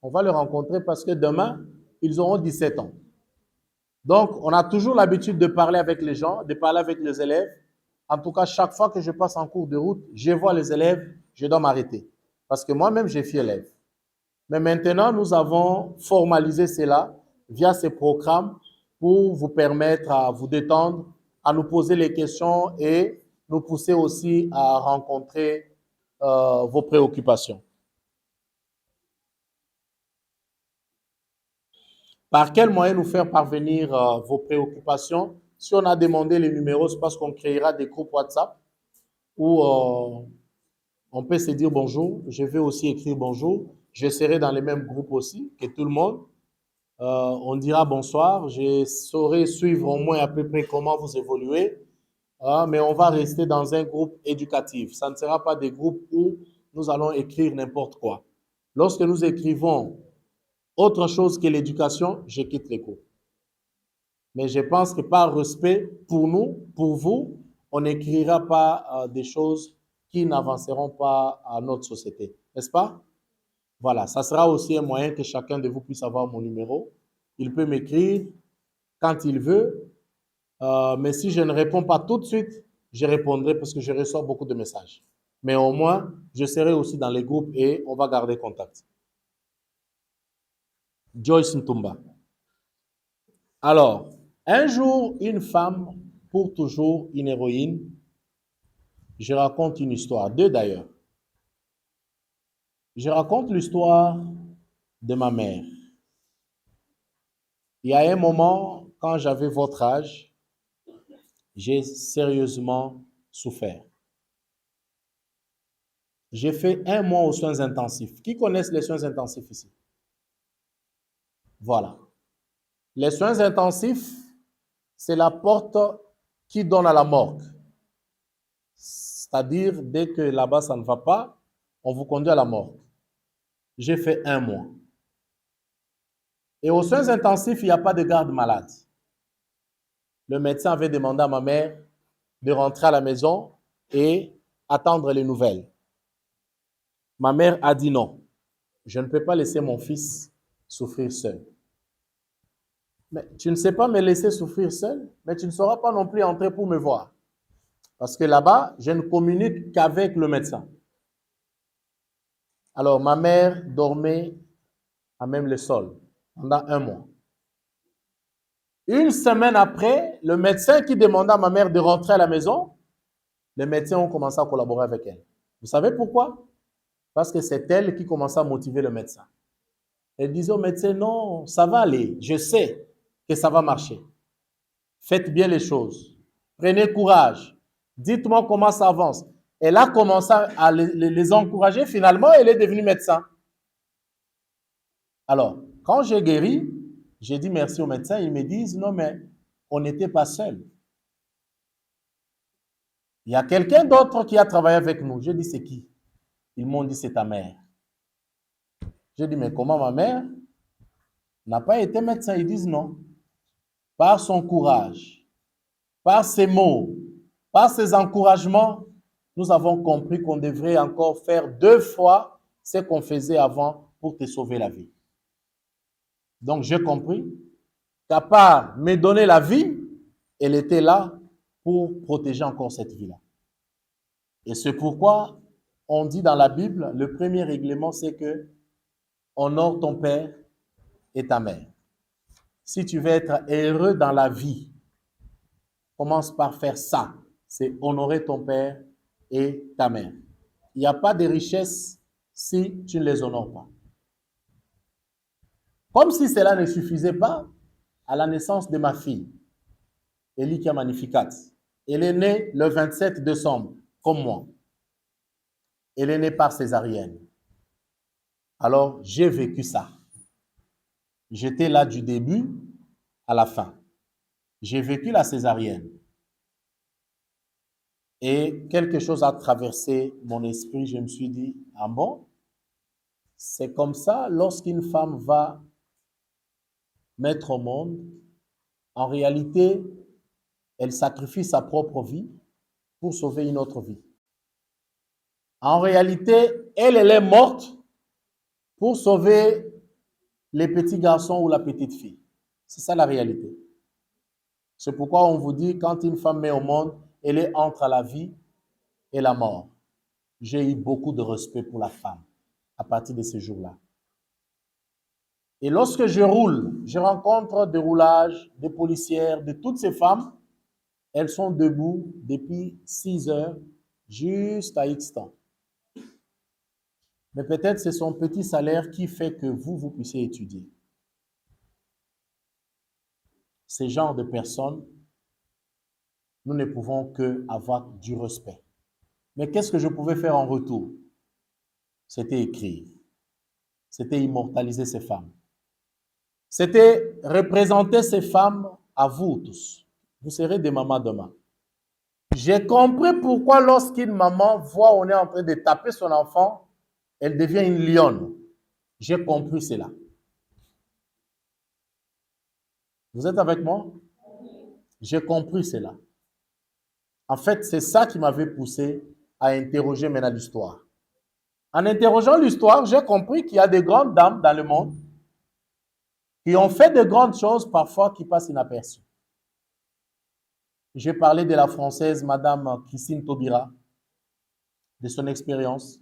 On va les rencontrer parce que demain, ils auront 17 ans. Donc, on a toujours l'habitude de parler avec les gens, de parler avec les élèves. En tout cas, chaque fois que je passe en cours de route, je vois les élèves, je dois m'arrêter. Parce que moi-même, je suis élève. Mais maintenant, nous avons formalisé cela via ces programmes pour vous permettre à vous détendre, à nous poser les questions et nous pousser aussi à rencontrer vos préoccupations. Par quel moyen nous faire parvenir vos préoccupations? Si on a demandé les numéros, c'est parce qu'on créera des groupes WhatsApp où on peut se dire bonjour. Je vais aussi écrire bonjour. Je serai dans les mêmes groupes aussi que tout le monde. On dira bonsoir. Je saurai suivre au moins à peu près comment vous évoluez. Mais on va rester dans un groupe éducatif. Ça ne sera pas des groupes où nous allons écrire n'importe quoi. Lorsque nous écrivons autre chose que l'éducation, je quitte les cours. Mais je pense que par respect pour nous, pour vous, on n'écrira pas des choses qui n'avanceront pas à notre société. N'est-ce pas? Voilà, ça sera aussi un moyen que chacun de vous puisse avoir mon numéro. Il peut m'écrire quand il veut. Mais si je ne réponds pas tout de suite, je répondrai parce que je reçois beaucoup de messages. Mais au moins, je serai aussi dans les groupes et on va garder contact. Joyce Ntumba. Alors, un jour, une femme, pour toujours une héroïne. Je raconte une histoire, 2 d'ailleurs. Je raconte l'histoire de ma mère. Il y a un moment, quand j'avais votre âge, j'ai sérieusement souffert. J'ai fait 1 mois aux soins intensifs. Qui connaissent les soins intensifs ici? Voilà. Les soins intensifs, c'est la porte qui donne à la morgue. C'est-à-dire, dès que là-bas, ça ne va pas, on vous conduit à la morgue. J'ai fait 1 mois. Et aux soins intensifs, il n'y a pas de garde malade. Le médecin avait demandé à ma mère de rentrer à la maison et attendre les nouvelles. Ma mère a dit non. Je ne peux pas laisser mon fils souffrir seul. Mais tu ne sais pas me laisser souffrir seul, mais tu ne sauras pas non plus entrer pour me voir. Parce que là-bas, je ne communique qu'avec le médecin. Alors, ma mère dormait à même le sol pendant 1 mois. Une semaine après, le médecin qui demanda à ma mère de rentrer à la maison, les médecins ont commencé à collaborer avec elle. Vous savez pourquoi? Parce que c'est elle qui commençait à motiver le médecin. Elle disait au médecin, non, ça va aller, je sais que ça va marcher. Faites bien les choses. Prenez courage. Dites-moi comment ça avance. Elle a commencé à les encourager. Finalement, elle est devenue médecin. Alors, quand j'ai guéri, j'ai dit merci aux médecins. Ils me disent, non, mais on n'était pas seuls. Il y a quelqu'un d'autre qui a travaillé avec nous. J'ai dit, c'est qui? Ils m'ont dit, c'est ta mère. J'ai dit, mais comment ma mère n'a pas été médecin? Ils disent non. Par son courage, par ses mots, par ses encouragements, nous avons compris qu'on devrait encore faire 2 fois ce qu'on faisait avant pour te sauver la vie. Donc, j'ai compris qu'à part me donner la vie, elle était là pour protéger encore cette vie-là. Et c'est pourquoi on dit dans la Bible, le premier règlement, c'est que honore ton père et ta mère. Si tu veux être heureux dans la vie, commence par faire ça. C'est honorer ton père et ta mère. Il n'y a pas de richesse si tu ne les honores pas. Comme si cela ne suffisait pas, à la naissance de ma fille, Elikia Magnificat, elle est née le 27 décembre, comme moi. Elle est née par césarienne. Alors, j'ai vécu ça. J'étais là du début à la fin. J'ai vécu la césarienne. Et quelque chose a traversé mon esprit. Je me suis dit, ah bon? C'est comme ça, lorsqu'une femme va mettre au monde, en réalité, elle sacrifie sa propre vie pour sauver une autre vie. En réalité, elle est morte pour sauver les petits garçons ou la petite fille. C'est ça la réalité. C'est pourquoi on vous dit, quand une femme met au monde, elle est entre la vie et la mort. J'ai eu beaucoup de respect pour la femme à partir de ce jour-là. Et lorsque je roule, je rencontre des roulages, des policières, de toutes ces femmes. Elles sont debout depuis 6 heures, juste à X temps. Mais peut-être c'est son petit salaire qui fait que vous puissiez étudier. Ces genres de personnes, nous ne pouvons qu'avoir du respect. Mais qu'est-ce que je pouvais faire en retour? C'était écrire. C'était immortaliser ces femmes. C'était représenter ces femmes à vous tous. Vous serez des mamans demain. J'ai compris pourquoi lorsqu'une maman voit on est en train de taper son enfant, elle devient une lionne. J'ai compris cela. Vous êtes avec moi? J'ai compris cela. En fait, c'est ça qui m'avait poussé à interroger maintenant l'histoire. En interrogeant l'histoire, j'ai compris qu'il y a des grandes dames dans le monde qui ont fait de grandes choses parfois qui passent inaperçues. J'ai parlé de la Française, Madame Christine Taubira, de son expérience.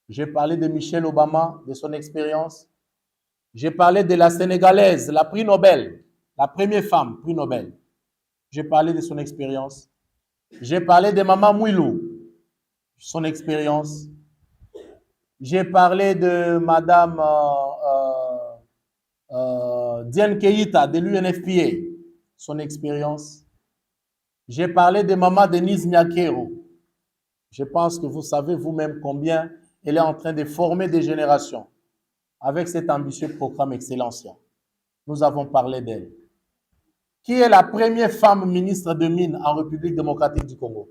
J'ai parlé de Michelle Obama, de son expérience. J'ai parlé de la Sénégalaise, la prix Nobel, la première femme, prix Nobel. J'ai parlé de son expérience. J'ai parlé de Maman Mouilou, son expérience. J'ai parlé de Madame Diane Keïta, de l'UNFPA, son expérience. J'ai parlé de Maman Denise Nyakero. Je pense que vous savez vous-même combien elle est en train de former des générations avec cet ambitieux programme Excellencia. Nous avons parlé d'elle. Qui est la première femme ministre de Mines en République démocratique du Congo?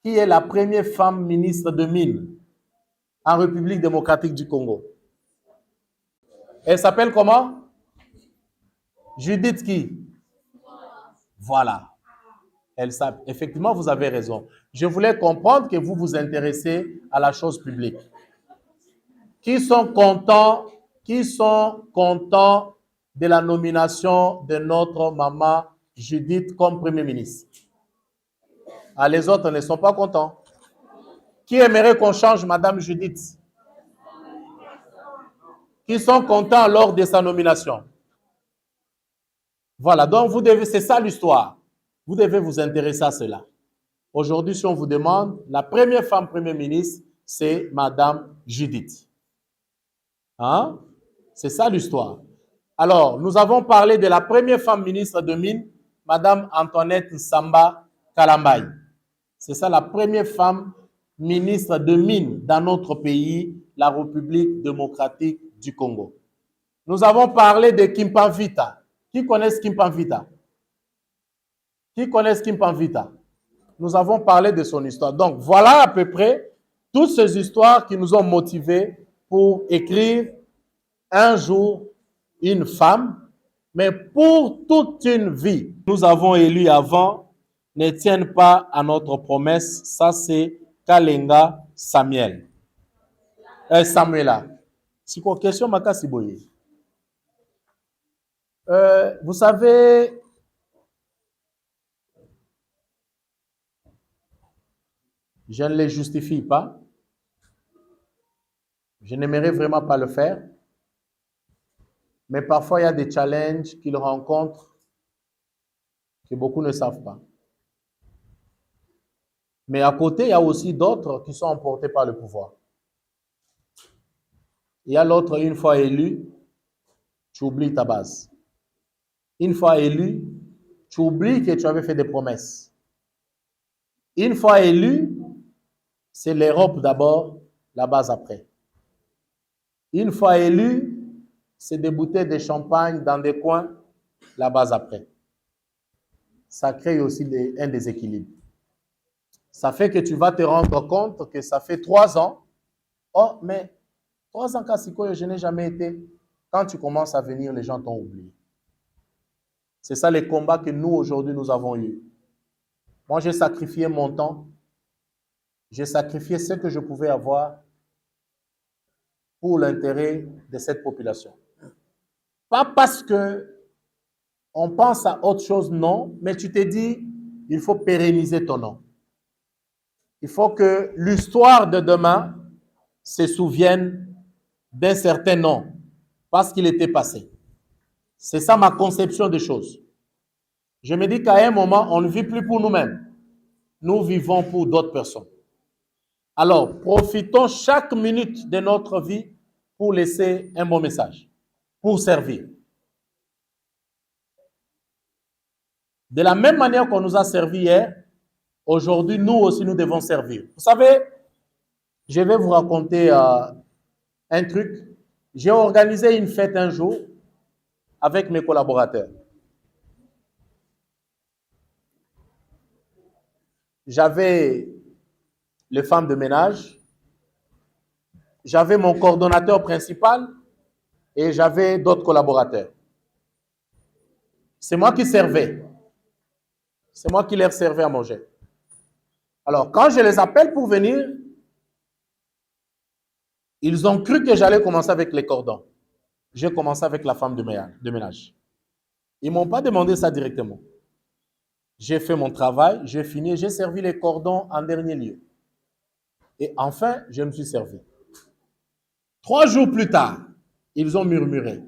Qui est la première femme ministre de Mines en République démocratique du Congo? Elle s'appelle comment? Judith qui? Voilà. Effectivement, vous avez raison. Je voulais comprendre que vous vous intéressez à la chose publique. Qui sont contents de la nomination de notre maman Judith comme Premier ministre? Ah, les autres ne sont pas contents. Qui aimerait qu'on change Madame Judith? Qui sont contents lors de sa nomination? Voilà, donc vous devez, c'est ça l'histoire. Vous devez vous intéresser à cela. Aujourd'hui, si on vous demande, la première femme Premier ministre, c'est Madame Judith. Hein? C'est ça l'histoire. Alors, nous avons parlé de la première femme ministre de Mines, Madame Antoinette Nsamba Kalambayi. C'est ça la première femme ministre de Mines dans notre pays, la République démocratique du Congo. Nous avons parlé de Kimpanvita. Qui connaît Kimpanvita? Qui connaît Kimpanvita? Nous avons parlé de son histoire. Donc, voilà à peu près toutes ces histoires qui nous ont motivés pour écrire un jour une femme, mais pour toute une vie. Nous avons élu avant, ne tiennent pas à notre promesse. Ça, c'est Kalenga Samuel. Samuela. C'est quoi question, Makasi Boye? Vous savez, je ne les justifie pas. Je n'aimerais vraiment pas le faire. Mais parfois, il y a des challenges qu'ils rencontrent que beaucoup ne savent pas. Mais à côté, il y a aussi d'autres qui sont emportés par le pouvoir. Il y a l'autre, une fois élu, tu oublies ta base. Une fois élu, tu oublies que tu avais fait des promesses. Une fois élu, c'est l'Europe d'abord, la base après. Une fois élu, c'est des bouteilles de champagne dans des coins, la base après. Ça crée aussi un déséquilibre. Ça fait que tu vas te rendre compte que ça fait 3 ans. Oh, mais 3 ans, Kassiko, je n'ai jamais été. Quand tu commences à venir, les gens t'ont oublié. C'est ça les combats que nous, aujourd'hui, nous avons eus. Moi, j'ai sacrifié mon temps. J'ai sacrifié ce que je pouvais avoir pour l'intérêt de cette population. Pas parce que on pense à autre chose, non, mais tu t'es dit, il faut pérenniser ton nom. Il faut que l'histoire de demain se souvienne d'un certain nom, parce qu'il était passé. C'est ça ma conception des choses. Je me dis qu'à un moment, on ne vit plus pour nous-mêmes. Nous vivons pour d'autres personnes. Alors, profitons chaque minute de notre vie pour laisser un bon message, pour servir. De la même manière qu'on nous a servi hier, aujourd'hui, nous aussi, nous devons servir. Vous savez, je vais vous raconter un truc. J'ai organisé une fête un jour avec mes collaborateurs. J'avais les femmes de ménage, j'avais mon coordonnateur principal et j'avais d'autres collaborateurs. C'est moi qui servais. C'est moi qui leur servais à manger. Alors, quand je les appelle pour venir, ils ont cru que j'allais commencer avec les cordons. J'ai commencé avec la femme de ménage. Ils ne m'ont pas demandé ça directement. J'ai fait mon travail, j'ai fini, j'ai servi les cordons en dernier lieu. Et enfin, je me suis servi. 3 jours plus tard, ils ont murmuré.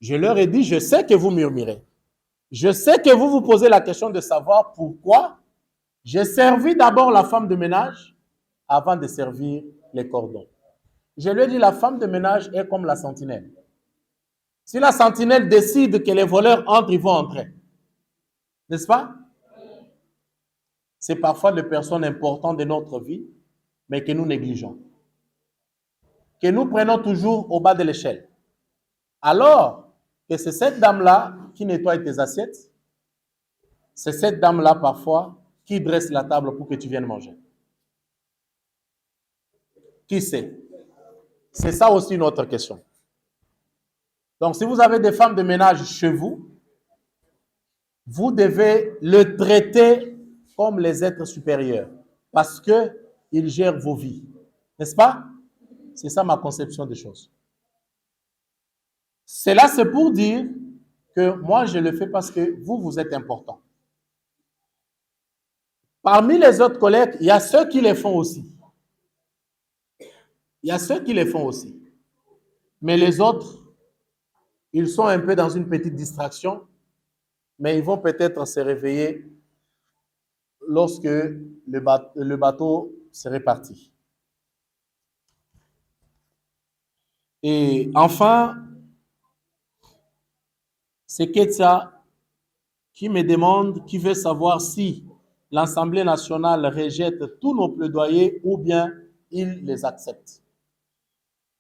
Je leur ai dit, je sais que vous murmurez. Je sais que vous vous posez la question de savoir pourquoi j'ai servi d'abord la femme de ménage avant de servir les cordons. Je lui ai dit, la femme de ménage est comme la sentinelle. Si la sentinelle décide que les voleurs entrent, ils vont entrer. N'est-ce pas? C'est parfois des personnes importantes de notre vie, mais que nous négligeons. Que nous prenons toujours au bas de l'échelle. Alors que c'est cette dame-là qui nettoie tes assiettes, c'est cette dame-là parfois qui dresse la table pour que tu viennes manger. Qui sait? C'est ça aussi notre question. Donc, si vous avez des femmes de ménage chez vous, vous devez le traiter comme les êtres supérieurs parce qu'ils gèrent vos vies. N'est-ce pas? C'est ça ma conception des choses. Cela, c'est pour dire que moi, je le fais parce que vous, vous êtes important. Parmi les autres collègues, il y a ceux qui les font aussi. Il y a ceux qui les font aussi. Mais les autres, ils sont un peu dans une petite distraction, mais ils vont peut-être se réveiller lorsque le bateau serait parti. Et enfin, c'est Ketsa qui me demande, qui veut savoir si l'Assemblée nationale rejette tous nos plaidoyers ou bien il les accepte.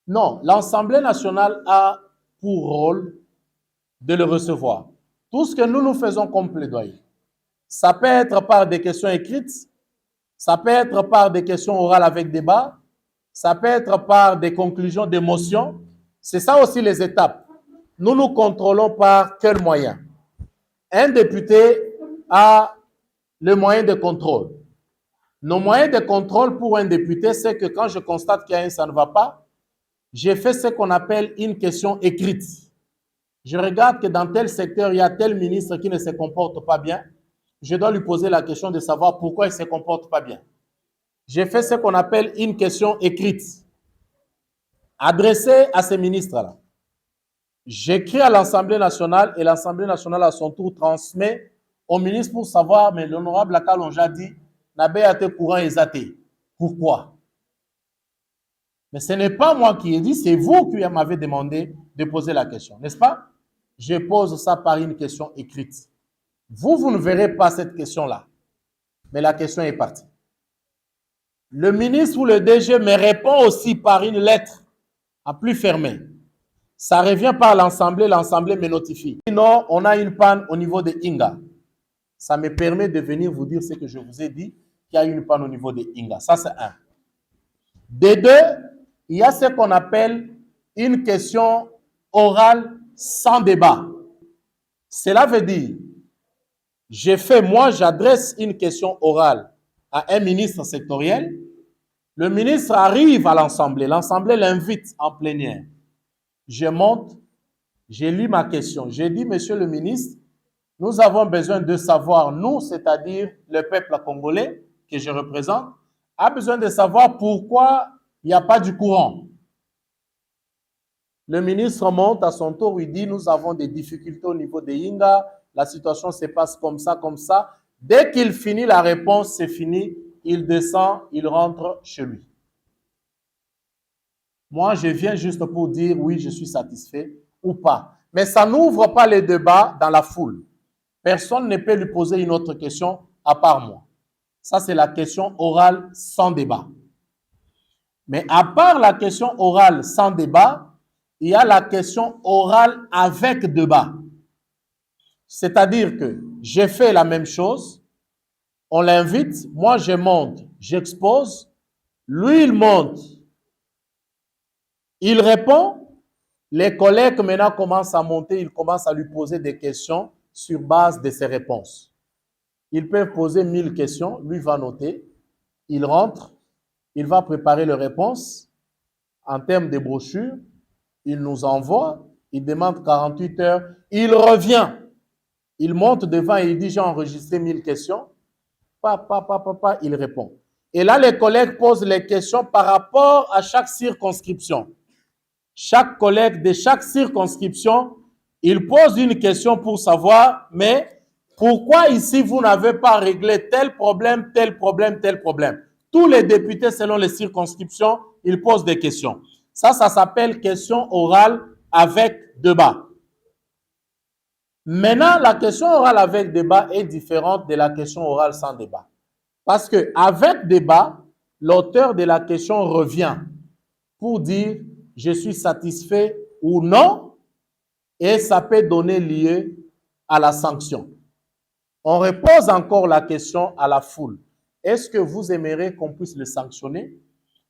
Non, l'Assemblée nationale a pour rôle de le recevoir. Tout ce que nous faisons comme plaidoyer, ça peut être par des questions écrites, ça peut être par des questions orales avec débat, ça peut être par des conclusions, des motions. C'est ça aussi les étapes. Nous nous contrôlons par quel moyen? Un député a le moyen de contrôle. Nos moyens de contrôle pour un député, c'est que quand je constate qu'il y a un ça ne va pas, j'ai fait ce qu'on appelle une question écrite. Je regarde que dans tel secteur, il y a tel ministre qui ne se comporte pas bien. Je dois lui poser la question de savoir pourquoi il ne se comporte pas bien. J'ai fait ce qu'on appelle une question écrite, adressée à ces ministres-là. J'écris à l'Assemblée nationale et l'Assemblée nationale, à son tour, transmet au ministre pour savoir, mais l'honorable Lakalonja dit, Nabe été courant exaté. Pourquoi? Mais ce n'est pas moi qui ai dit, c'est vous qui m'avez demandé de poser la question, n'est-ce pas? Je pose ça par une question écrite. Vous ne verrez pas cette question-là, mais la question est partie. Le ministre ou le DG me répond aussi par une lettre à plus fermée. Ça revient par l'Assemblée me notifie. Sinon, on a une panne au niveau de Inga. Ça me permet de venir vous dire ce que je vous ai dit, qu'il y a une panne au niveau de Inga. Ça, c'est un. De deux, il y a ce qu'on appelle une question orale sans débat. Cela veut dire, j'adresse une question orale à un ministre sectoriel. Le ministre arrive à l'Assemblée. L'Assemblée l'invite en plénière. Je monte, j'ai lu ma question. J'ai dit, monsieur le ministre, nous avons besoin de savoir, nous, c'est-à-dire le peuple congolais que je représente, a besoin de savoir pourquoi il n'y a pas du courant. Le ministre monte à son tour, il dit, nous avons des difficultés au niveau de Inga, la situation se passe comme ça, comme ça. Dès qu'il finit la réponse, c'est fini, il descend, il rentre chez lui. Moi, je viens juste pour dire, oui, je suis satisfait ou pas. Mais ça n'ouvre pas les débats dans la foule. Personne ne peut lui poser une autre question à part moi. Ça, c'est la question orale sans débat. Mais à part la question orale sans débat, il y a la question orale avec débat. C'est-à-dire que j'ai fait la même chose, on l'invite, moi je monte, j'expose, lui il monte, il répond, les collègues maintenant commencent à monter, ils commencent à lui poser des questions sur base de ses réponses. Ils peuvent poser 1000 questions, lui va noter, il rentre, il va préparer les réponses en termes de brochures, il nous envoie, il demande 48 heures, il revient, il monte devant et il dit j'ai enregistré 1000 questions, il répond. Et là, les collègues posent les questions par rapport à chaque circonscription. Chaque collègue de chaque circonscription, il pose une question pour savoir, mais pourquoi ici vous n'avez pas réglé tel problème, tel problème, tel problème? Tous les députés, selon les circonscriptions, ils posent des questions. Ça s'appelle question orale avec débat. Maintenant, la question orale avec débat est différente de la question orale sans débat. Parce qu'avec débat, l'auteur de la question revient pour dire je suis satisfait ou non, et ça peut donner lieu à la sanction. On repose encore la question à la foule. Est-ce que vous aimeriez qu'on puisse le sanctionner?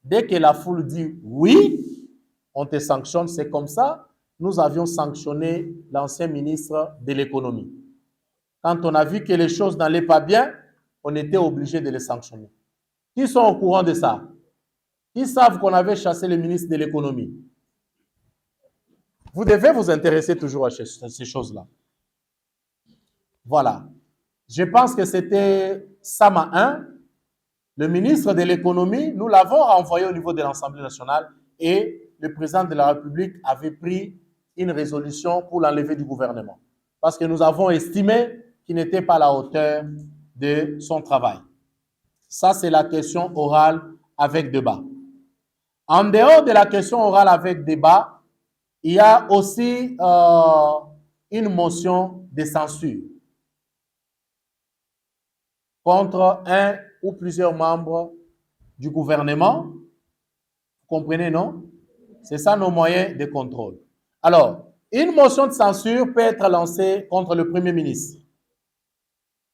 Dès que la foule dit oui, on te sanctionne, c'est comme ça. Nous avions sanctionné l'ancien ministre de l'économie. Quand on a vu que les choses n'allaient pas bien, on était obligé de les sanctionner. Qui sont au courant de ça? Ils savent qu'on avait chassé le ministre de l'économie. Vous devez vous intéresser toujours à ces choses-là. Voilà. Je pense que c'était Sama 1, le ministre de l'économie. Nous l'avons renvoyé au niveau de l'Assemblée nationale et le président de la République avait pris une résolution pour l'enlever du gouvernement. Parce que nous avons estimé qu'il n'était pas à la hauteur de son travail. Ça, c'est la question orale avec débat. En dehors de la question orale avec débat, il y a aussi une motion de censure contre un ou plusieurs membres du gouvernement. Vous comprenez, non? C'est ça nos moyens de contrôle. Alors, une motion de censure peut être lancée contre le Premier ministre.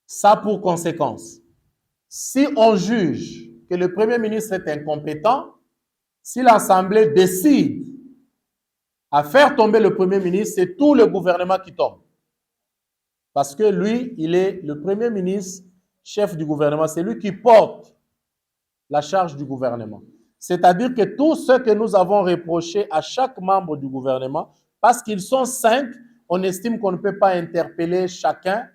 Ça pour conséquence. Si on juge que le Premier ministre est incompétent, si l'Assemblée décide à faire tomber le Premier ministre, c'est tout le gouvernement qui tombe. Parce que lui, il est le Premier ministre, chef du gouvernement. C'est lui qui porte la charge du gouvernement. C'est-à-dire que tout ce que nous avons reproché à chaque membre du gouvernement, parce qu'ils sont 5, on estime qu'on ne peut pas interpeller chacun.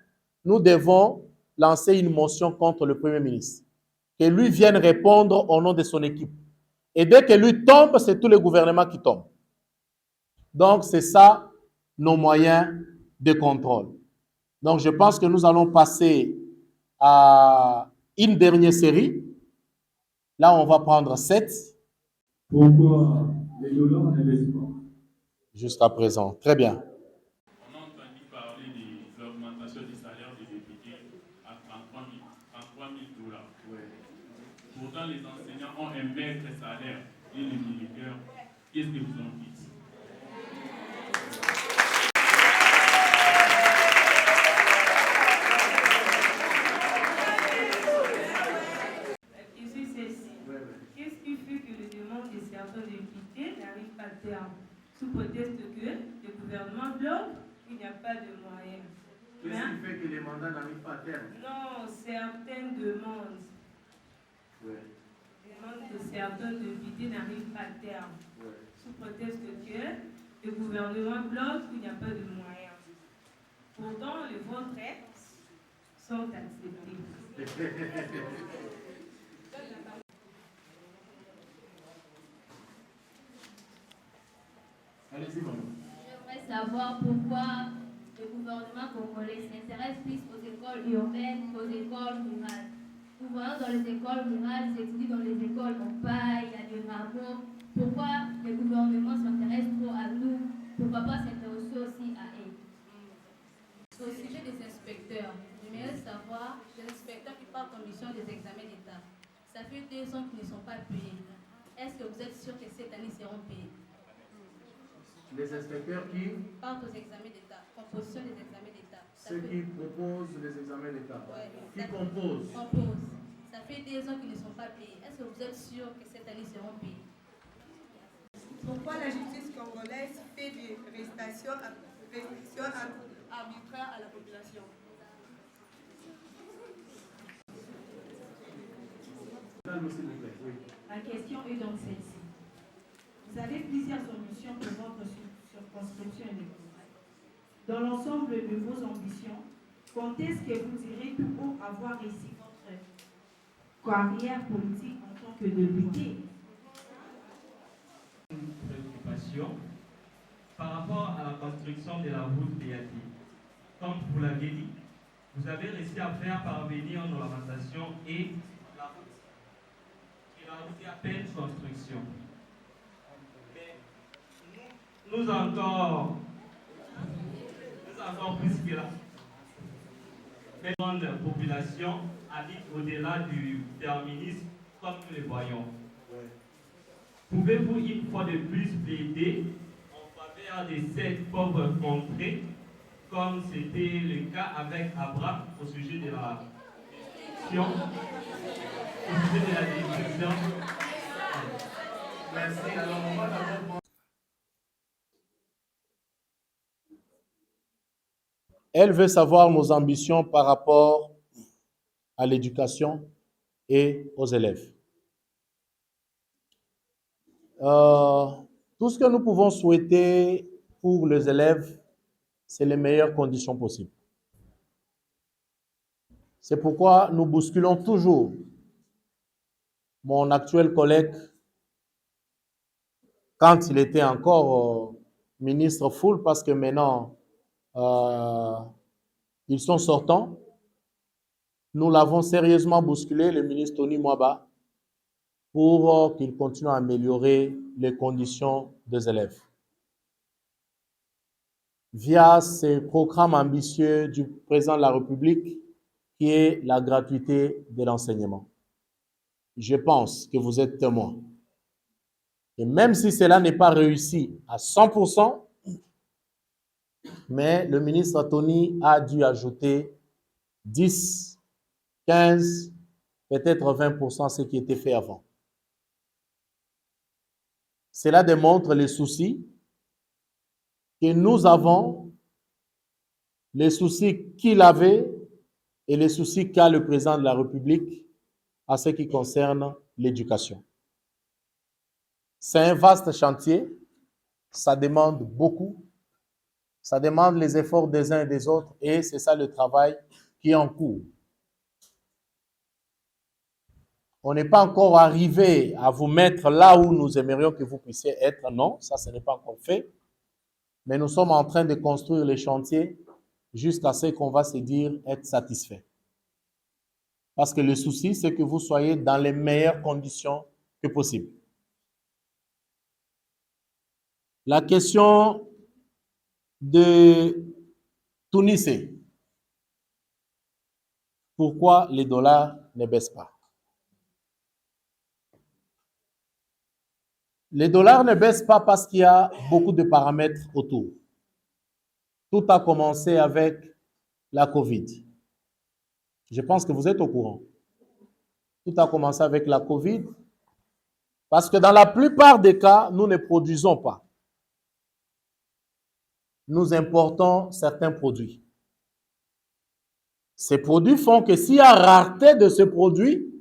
Nous devons lancer une motion contre le Premier ministre. Que lui vienne répondre au nom de son équipe. Et dès que lui tombe, c'est tout le gouvernement qui tombe. Donc, c'est ça nos moyens de contrôle. Donc, je pense que nous allons passer à une dernière série. Là, on va prendre 7. Pourquoi les dollars n'investissent pas? Jusqu'à présent. Très bien. On a entendu parler de l'augmentation du salaire des députés à 33 000 $. Ouais. Pourtant, les enseignants ont un maigre salaire et les militaires, qu'est-ce que vous en dites? Qu'est-ce qui fait que les demandes de certains députés n'arrivent pas à terme, sous prétexte que le gouvernement bloque, il n'y a pas de moyens? Qu'est-ce qui fait que les mandats n'arrivent pas à terme? Non, certaines demandes. Ouais. Les demandes de certains députés n'arrivent pas à terme, sous prétexte que le gouvernement bloque, il n'y a pas de moyens. Pourtant, les vôtres sont acceptés. Allez-y, maman. J'aimerais savoir pourquoi le gouvernement congolais s'intéresse plus aux écoles urbaines qu'aux écoles rurales. Nous voyons dans les écoles rurales, s'étudie dans les écoles en paille, il y a des rameaux. Pourquoi le gouvernement s'intéresse trop à nous? Pourquoi pas s'intéresser aussi à eux? Au sujet des inspecteurs, j'aimerais savoir, les inspecteurs qui partent en mission des examens d'État, ça fait 2 ans qu'ils ne sont pas payés. Est-ce que vous êtes sûr que cette année ils seront payés? Les inspecteurs qui partent aux examens d'État, composition des examens d'État. Ceux qui proposent les examens d'État. Ouais, qui composent. Ça fait 2 ans qu'ils ne sont pas payés. Est-ce que vous êtes sûr que cette année ils seront payés? Pourquoi la justice congolaise fait des restrictions arbitraires à la population? Ma question est donc celle-ci. Vous avez plusieurs ambitions pour votre circonscription électorale. Dans l'ensemble de vos ambitions, quand est-ce que vous direz tout haut avoir réussi votre carrière politique en tant que député? Une préoccupation par rapport à la construction de la route BAT. Comme vous l'avez dit, vous avez réussi à faire parvenir nos lamentations et la route est à peine construction. Nous encore plus que là. Les grandes populations habitent au-delà du terminus, comme nous le voyons. Pouvez-vous une fois de plus plaider en faveur de cette pauvre contrée, comme c'était le cas avec Abraham au sujet de la destruction? Merci. Alors, on va d'abord... Elle veut savoir nos ambitions par rapport à l'éducation et aux élèves. Tout ce que nous pouvons souhaiter pour les élèves, c'est les meilleures conditions possibles. C'est pourquoi nous bousculons toujours mon actuel collègue, quand il était encore ministre full, parce que maintenant, ils sont sortants. Nous l'avons sérieusement bousculé, le ministre Tony Mwaba, pour qu'il continue à améliorer les conditions des élèves. Via ces programmes ambitieux du président de la République, qui est la gratuité de l'enseignement. Je pense que vous êtes témoin. Et même si cela n'est pas réussi à 100%, mais le ministre Tony a dû ajouter 10, 15, peut-être 20% ce qui était fait avant. Cela démontre les soucis que nous avons, les soucis qu'il avait et les soucis qu'a le président de la République à ce qui concerne l'éducation. C'est un vaste chantier, ça demande beaucoup, ça demande les efforts des uns et des autres, et c'est ça le travail qui est en cours. On n'est pas encore arrivé à vous mettre là où nous aimerions que vous puissiez être, non, ça ce n'est pas encore fait, mais nous sommes en train de construire les chantiers jusqu'à ce qu'on va se dire être satisfait. Parce que le souci, c'est que vous soyez dans les meilleures conditions que possible. La question de Tunis, pourquoi les dollars ne baissent pas? Les dollars ne baissent pas parce qu'il y a beaucoup de paramètres autour. Tout a commencé avec la COVID. Je pense que vous êtes au courant. Tout a commencé avec la COVID parce que dans la plupart des cas, nous ne produisons pas. Nous importons certains produits. Ces produits font que s'il y a rareté de ce produit,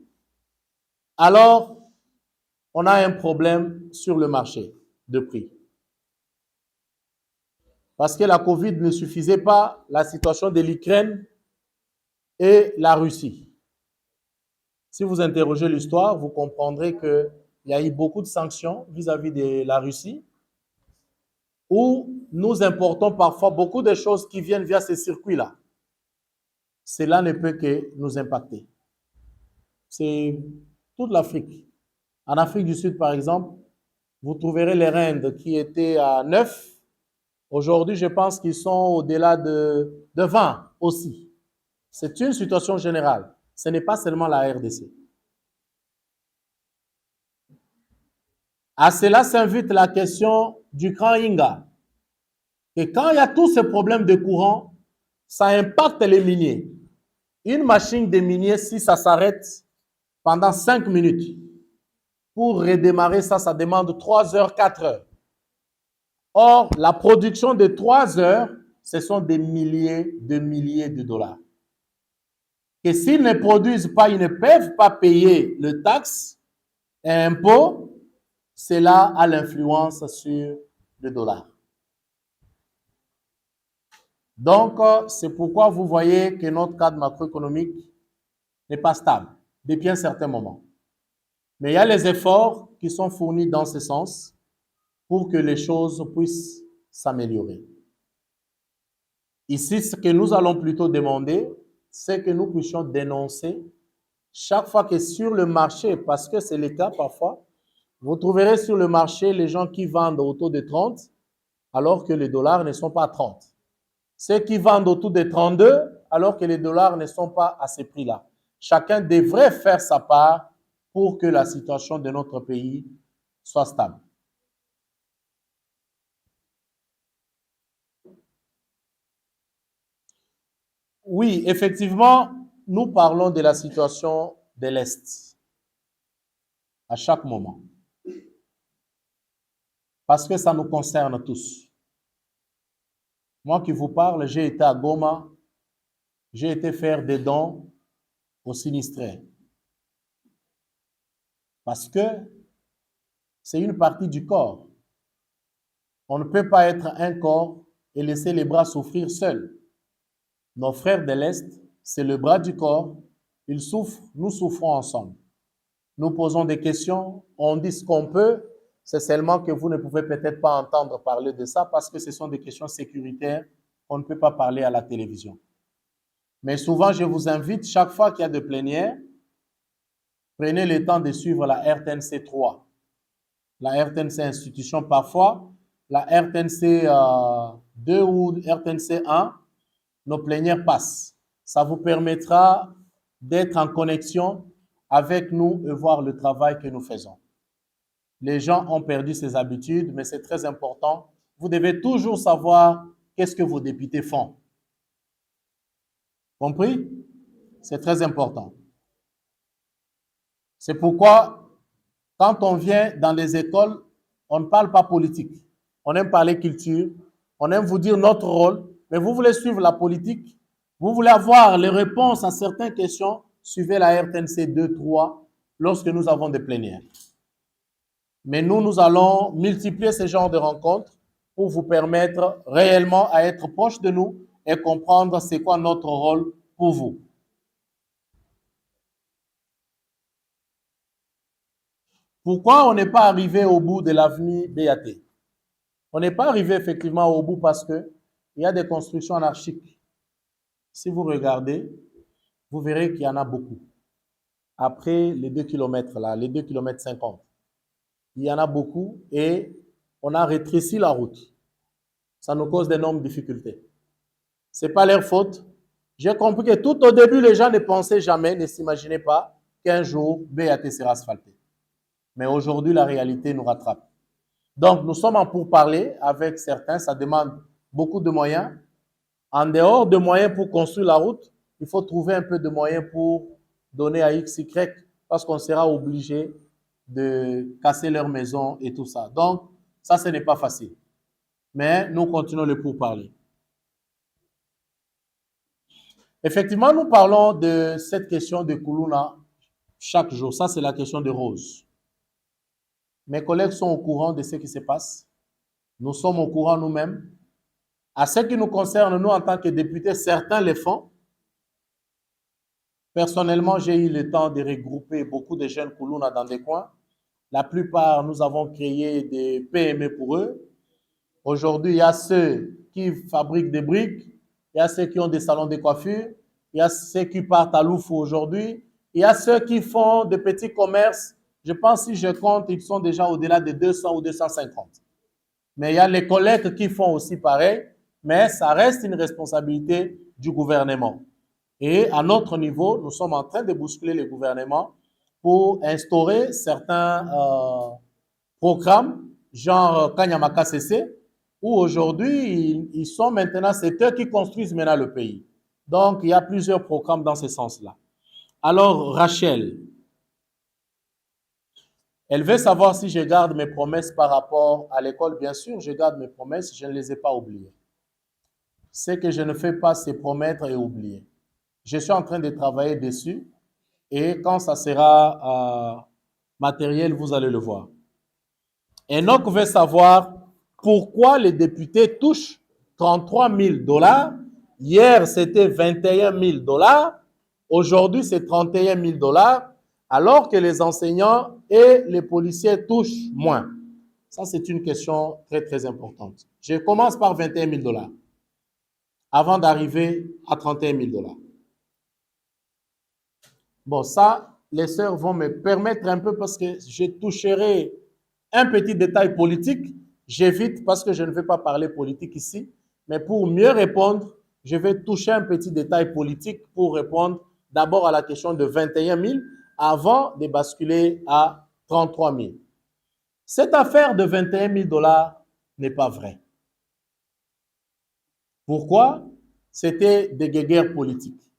alors on a un problème sur le marché de prix. Parce que la COVID ne suffisait pas, la situation de l'Ukraine et la Russie. Si vous interrogez l'histoire, vous comprendrez qu'il y a eu beaucoup de sanctions vis-à-vis de la Russie, où nous importons parfois beaucoup de choses qui viennent via ces circuits-là. Cela ne peut que nous impacter. C'est toute l'Afrique. En Afrique du Sud, par exemple, vous trouverez les rendes qui étaient à 9. Aujourd'hui, je pense qu'ils sont au-delà de 20 aussi. C'est une situation générale. Ce n'est pas seulement la RDC. À cela s'invite la question du Grand Inga. Et quand il y a tous ces problèmes de courant, ça impacte les miniers. Une machine de minier, si ça s'arrête pendant 5 minutes, pour redémarrer ça, ça demande 3 heures, 4 heures. Or, la production de 3 heures, ce sont des milliers de dollars. Et s'ils ne produisent pas, ils ne peuvent pas payer le taxe et impôt. Cela a l'influence sur le dollar. Donc, c'est pourquoi vous voyez que notre cadre macroéconomique n'est pas stable depuis un certain moment. Mais il y a les efforts qui sont fournis dans ce sens pour que les choses puissent s'améliorer. Ici, ce que nous allons plutôt demander, c'est que nous puissions dénoncer chaque fois que sur le marché, parce que c'est le cas parfois, vous trouverez sur le marché les gens qui vendent autour de 30, alors que les dollars ne sont pas à 30. Ceux qui vendent autour de 32, alors que les dollars ne sont pas à ces prix-là. Chacun devrait faire sa part pour que la situation de notre pays soit stable. Oui, effectivement, nous parlons de la situation de l'Est à chaque moment. Parce que ça nous concerne tous. Moi qui vous parle, j'ai été à Goma, j'ai été faire des dons aux sinistrés. Parce que C'est une partie du corps. On ne peut pas être un corps et laisser les bras souffrir seuls. Nos frères de l'Est, c'est le bras du corps. Ils souffrent, nous souffrons ensemble. Nous posons des questions, on dit ce qu'on peut. C'est seulement que vous ne pouvez peut-être pas entendre parler de ça parce que ce sont des questions sécuritaires. On ne peut pas parler à la télévision. Mais souvent, je vous invite, chaque fois qu'il y a de plénière, prenez le temps de suivre la RTNC 3. La RTNC institution parfois, la RTNC 2 ou RTNC 1, nos plénières passent. Ça vous permettra d'être en connexion avec nous et voir le travail que nous faisons. Les gens ont perdu ces habitudes, mais c'est très important. Vous devez toujours savoir qu'est-ce que vos députés font. Compris? C'est très important. C'est pourquoi, quand on vient dans les écoles, on ne parle pas politique. On aime parler culture. On aime vous dire notre rôle. Mais vous voulez suivre la politique. Vous voulez avoir les réponses à certaines questions. Suivez la RTNC 2, 3 lorsque nous avons des plénières. Mais nous allons multiplier ce genre de rencontres pour vous permettre réellement à être proche de nous et comprendre c'est quoi notre rôle pour vous. Pourquoi on n'est pas arrivé au bout de l'avenue BAT? On n'est pas arrivé effectivement au bout parce qu'il y a des constructions anarchiques. Si vous regardez, vous verrez qu'il y en a beaucoup. Après les 2 km là, les 2 km 50, il y en a beaucoup et on a rétréci la route. Ça nous cause d'énormes difficultés. Ce n'est pas leur faute. J'ai compris que tout au début, les gens ne pensaient jamais, ne s'imaginaient pas qu'un jour, BAT sera asphalté. Mais aujourd'hui, la réalité nous rattrape. Donc, nous sommes en pourparlers avec certains. Ça demande beaucoup de moyens. En dehors de moyens pour construire la route, il faut trouver un peu de moyens pour donner à X, Y, parce qu'on sera obligé de casser leur maison et tout ça. Donc, ça, ce n'est pas facile. Mais nous continuons le pourparler. Effectivement, nous parlons de cette question de Koulouna chaque jour. Ça, c'est la question de Rose. Mes collègues sont au courant de ce qui se passe. Nous sommes au courant nous-mêmes. À ce qui nous concerne, nous, en tant que députés, certains le font. Personnellement, j'ai eu le temps de regrouper beaucoup de jeunes Koulouna dans des coins. La plupart, nous avons créé des PME pour eux. Aujourd'hui, il y a ceux qui fabriquent des briques, il y a ceux qui ont des salons de coiffure, il y a ceux qui partent à Loufou aujourd'hui, il y a ceux qui font des petits commerces. Je pense, si je compte, ils sont déjà au-delà de 200 ou 250. Mais il y a les collègues qui font aussi pareil, mais ça reste une responsabilité du gouvernement. Et à notre niveau, nous sommes en train de bousculer le gouvernement pour instaurer certains programmes, genre Kanyamaka CC, où aujourd'hui, ils sont maintenant, c'est eux qui construisent maintenant le pays. Donc, il y a plusieurs programmes dans ce sens-là. Alors, Rachel, elle veut savoir si je garde mes promesses par rapport à l'école. Bien sûr, je garde mes promesses, je ne les ai pas oubliées. Ce que je ne fais pas, c'est promettre et oublier. Je suis en train de travailler dessus et quand ça sera matériel, vous allez le voir. Enoch veut savoir pourquoi les députés touchent 33 000 $. Hier, c'était 21 000 $. Aujourd'hui, c'est 31 000 $, alors que les enseignants et les policiers touchent moins. Ça, c'est une question très, très importante. Je commence par 21 000 $ avant d'arriver à 31 000 $. Bon, ça, les sœurs vont me permettre un peu parce que je toucherai un petit détail politique. J'évite parce que je ne vais pas parler politique ici. Mais pour mieux répondre, je vais toucher un petit détail politique pour répondre d'abord à la question de 21 000 avant de basculer à 33 000. Cette affaire de 21 000 $ n'est pas vraie. Pourquoi? C'était des guerres politiques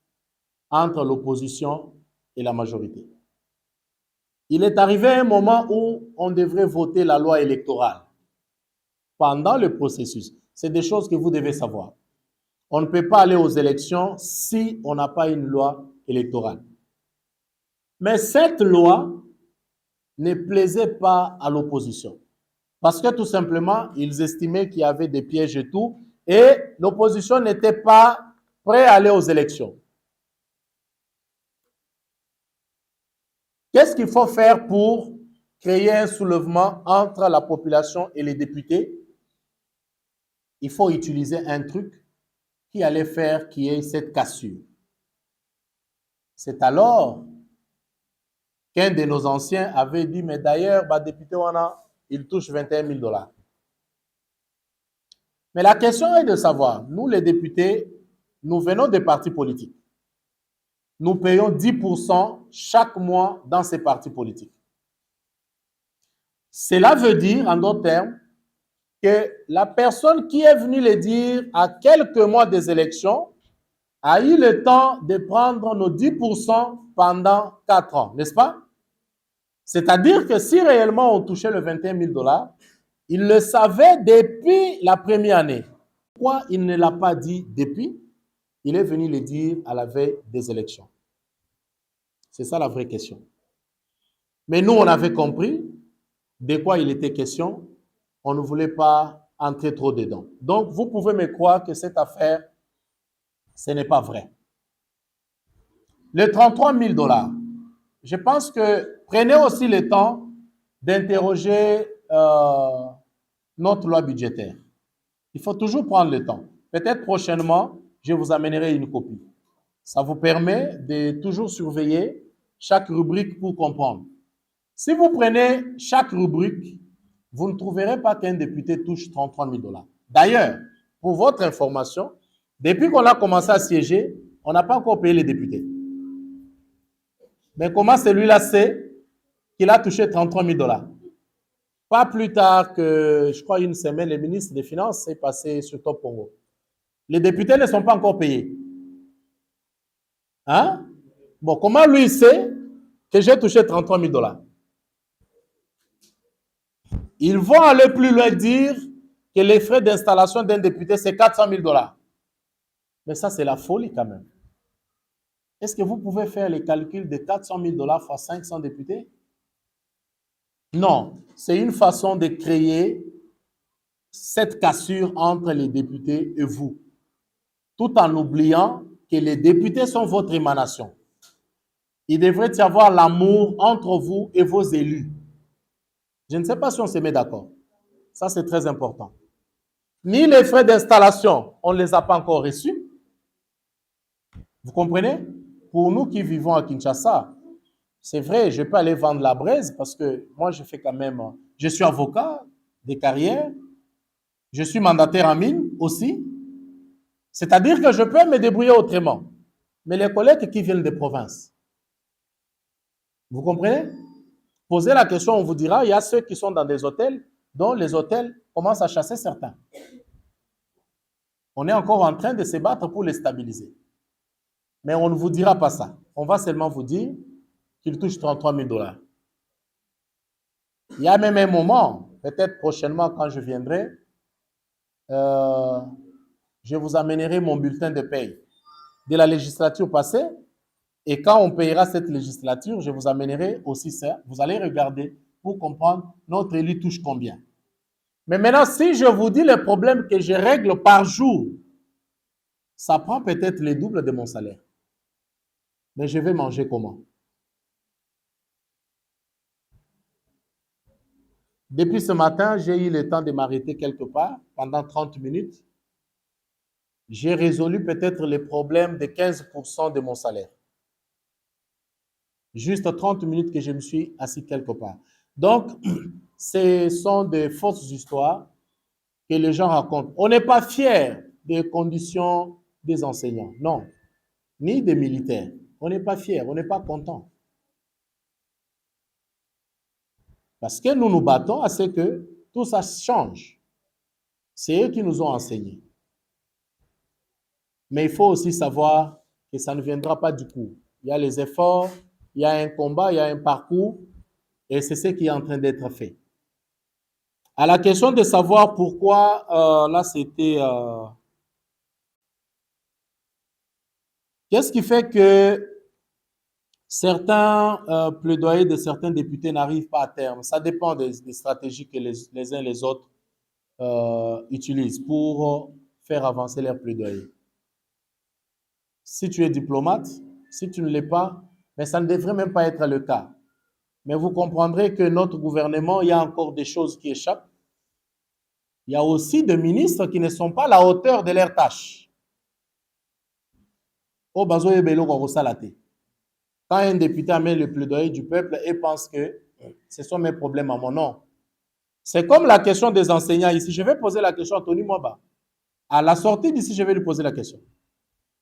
entre l'opposition et la majorité. Il est arrivé un moment où on devrait voter la loi électorale pendant le processus. C'est des choses que vous devez savoir. On ne peut pas aller aux élections si on n'a pas une loi électorale. Mais cette loi ne plaisait pas à l'opposition. Parce que tout simplement, ils estimaient qu'il y avait des pièges et tout, et l'opposition n'était pas prête à aller aux élections. Qu'est-ce qu'il faut faire pour créer un soulèvement entre la population et les députés? Il faut utiliser un truc qui allait faire qu'il y ait cette cassure. C'est alors qu'un de nos anciens avait dit, mais d'ailleurs, député Wana, il touche 21 000 $. Mais la question est de savoir, nous les députés, nous venons des partis politiques. Nous payons 10% chaque mois dans ces partis politiques. Cela veut dire, en d'autres termes, que la personne qui est venue le dire à quelques mois des élections a eu le temps de prendre nos 10% pendant 4 ans, n'est-ce pas? C'est-à-dire que si réellement on touchait le 21 000 $, il le savait depuis la première année. Pourquoi il ne l'a pas dit depuis? Il est venu le dire à la veille des élections. C'est ça la vraie question. Mais nous, on avait compris de quoi il était question. On ne voulait pas entrer trop dedans. Donc, vous pouvez me croire que cette affaire, ce n'est pas vrai. Les 33 000 $, je pense que prenez aussi le temps d'interroger notre loi budgétaire. Il faut toujours prendre le temps. Peut-être prochainement, je vous amènerai une copie. Ça vous permet de toujours surveiller chaque rubrique pour comprendre. Si vous prenez chaque rubrique, vous ne trouverez pas qu'un député touche 33 000 $. D'ailleurs, pour votre information, depuis qu'on a commencé à siéger, on n'a pas encore payé les députés. Mais comment celui-là sait qu'il a touché 33 000 $? Pas plus tard que, je crois, une semaine, le ministre des Finances est passé sur Top Congo. Les députés ne sont pas encore payés. Hein? Bon, comment lui sait que j'ai touché 33 000 $? Ils vont aller plus loin dire que les frais d'installation d'un député, c'est 400 000 $. Mais ça, c'est la folie quand même. Est-ce que vous pouvez faire les calculs de 400 000 $ fois 500 députés? Non, c'est une façon de créer cette cassure entre les députés et vous, tout en oubliant que les députés sont votre émanation. Il devrait y avoir l'amour entre vous et vos élus. Je ne sais pas si on se met d'accord. Ça, c'est très important. Ni les frais d'installation, on ne les a pas encore reçus. Vous comprenez? Pour nous qui vivons à Kinshasa, c'est vrai, je peux aller vendre la braise parce que moi, je fais quand même... Je suis avocat de carrière. Je suis mandataire en mine aussi. C'est-à-dire que je peux me débrouiller autrement. Mais les collègues qui viennent des provinces, vous comprenez? Posez la question, on vous dira, il y a ceux qui sont dans des hôtels, dont les hôtels commencent à chasser certains. On est encore en train de se battre pour les stabiliser. Mais on ne vous dira pas ça. On va seulement vous dire qu'il touche 33 000 $. Il y a même un moment, peut-être prochainement quand je viendrai, je vous amènerai mon bulletin de paye de la législature passée. Et quand on payera cette législature, je vous amènerai aussi ça. Vous allez regarder pour comprendre notre élu touche combien. Mais maintenant, si je vous dis les problèmes que je règle par jour, ça prend peut-être le double de mon salaire. Mais je vais manger comment? Depuis ce matin, j'ai eu le temps de m'arrêter quelque part pendant 30 minutes. J'ai résolu peut-être les problèmes de 15% de mon salaire. Juste 30 minutes que je me suis assis quelque part. Donc, ce sont des fausses histoires que les gens racontent. On n'est pas fiers des conditions des enseignants, non, ni des militaires. On n'est pas fiers, on n'est pas contents. Parce que nous nous battons à ce que tout ça change. C'est eux qui nous ont enseigné. Mais il faut aussi savoir que ça ne viendra pas du coup. Il y a les efforts, il y a un combat, il y a un parcours, et c'est ce qui est en train d'être fait. À la question de savoir pourquoi, là c'était... qu'est-ce qui fait que Certains plaidoyers de certains députés n'arrivent pas à terme. Ça dépend des stratégies que les uns et les autres utilisent pour faire avancer leurs plaidoyers. Si tu es diplomate, si tu ne l'es pas, mais ça ne devrait même pas être le cas. Mais vous comprendrez que notre gouvernement, il y a encore des choses qui échappent. Il y a aussi des ministres qui ne sont pas à la hauteur de leurs tâches. Au bazo ebelo ko salate. Quand un député amène le plaidoyer du peuple et pense que ce sont mes problèmes à mon nom. C'est comme la question des enseignants ici. Je vais poser la question à Tony Mwaba. À la sortie d'ici, je vais lui poser la question.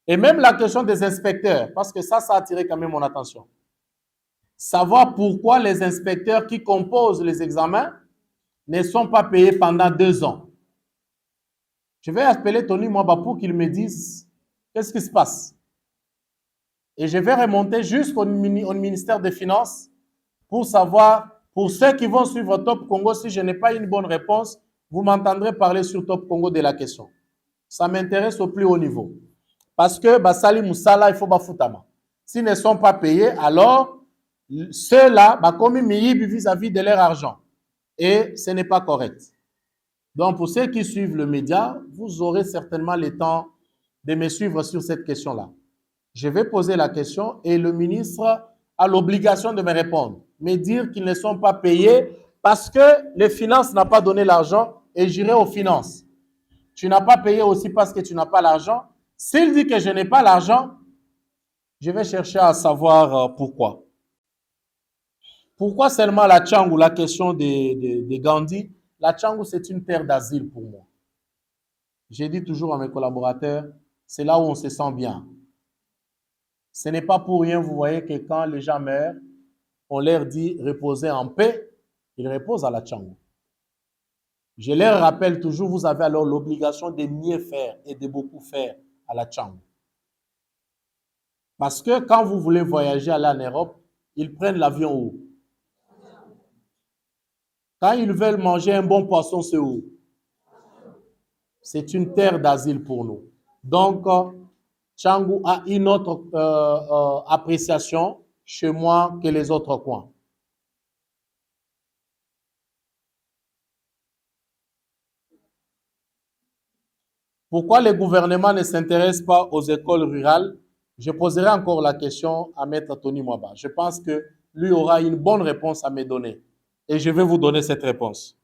Et même la question des inspecteurs, parce que ça a attiré quand même mon attention. Savoir pourquoi les inspecteurs qui composent les examens ne sont pas payés pendant 2 ans. Je vais appeler Tony Mwaba pour qu'il me dise qu'est-ce qui se passe. Et je vais remonter jusqu'au ministère des Finances pour savoir, pour ceux qui vont suivre Top Congo, si je n'ai pas une bonne réponse, vous m'entendrez parler sur Top Congo de la question. Ça m'intéresse au plus haut niveau. Parce que Basali Moussala, il faut Bafoutama. S'ils ne sont pas payés, alors ceux-là, comme ils vis-à-vis de leur argent. Et ce n'est pas correct. Donc, pour ceux qui suivent le média, vous aurez certainement le temps de me suivre sur cette question-là. Je vais poser la question et le ministre a l'obligation de me répondre, me dire qu'ils ne sont pas payés parce que les finances n'ont pas donné l'argent et j'irai aux finances. Tu n'as pas payé aussi parce que tu n'as pas l'argent. S'il dit que je n'ai pas l'argent, je vais chercher à savoir pourquoi. Pourquoi seulement la Tchangou, la question de Gandhi? La Tchangou, c'est une terre d'asile pour moi. J'ai dit toujours à mes collaborateurs, c'est là où on se sent bien. Ce n'est pas pour rien, vous voyez que quand les gens meurent, on leur dit reposez en paix, ils reposent à la Tchangou. Je leur rappelle toujours, vous avez alors l'obligation de mieux faire et de beaucoup faire à la Tchangou. Parce que quand vous voulez voyager aller en Europe, ils prennent l'avion où? Quand ils veulent manger un bon poisson, c'est où? C'est une terre d'asile pour nous. Donc, Tchangou a une autre appréciation chez moi que les autres coins. Pourquoi le gouvernement ne s'intéresse pas aux écoles rurales? Je poserai encore la question à Maître Tony Mwaba. Je pense que lui aura une bonne réponse à me donner. Et je vais vous donner cette réponse.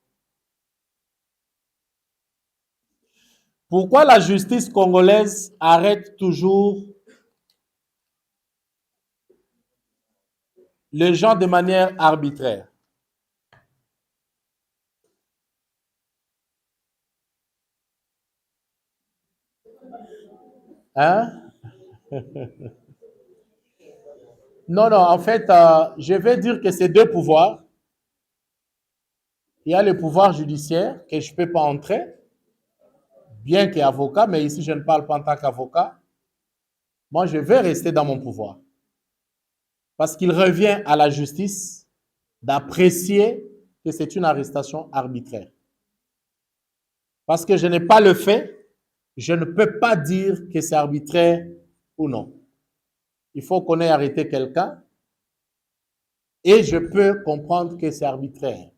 Pourquoi la justice congolaise arrête toujours les gens de manière arbitraire? Hein? Non, en fait, je vais dire que c'est 2 pouvoirs. Il y a le pouvoir judiciaire que je ne peux pas entrer, bien qu'avocat, mais ici je ne parle pas en tant qu'avocat. Moi, je vais rester dans mon pouvoir. Parce qu'il revient à la justice d'apprécier que c'est une arrestation arbitraire. Parce que je n'ai pas le fait, je ne peux pas dire que c'est arbitraire ou non. Il faut qu'on ait arrêté quelqu'un et je peux comprendre que c'est arbitraire.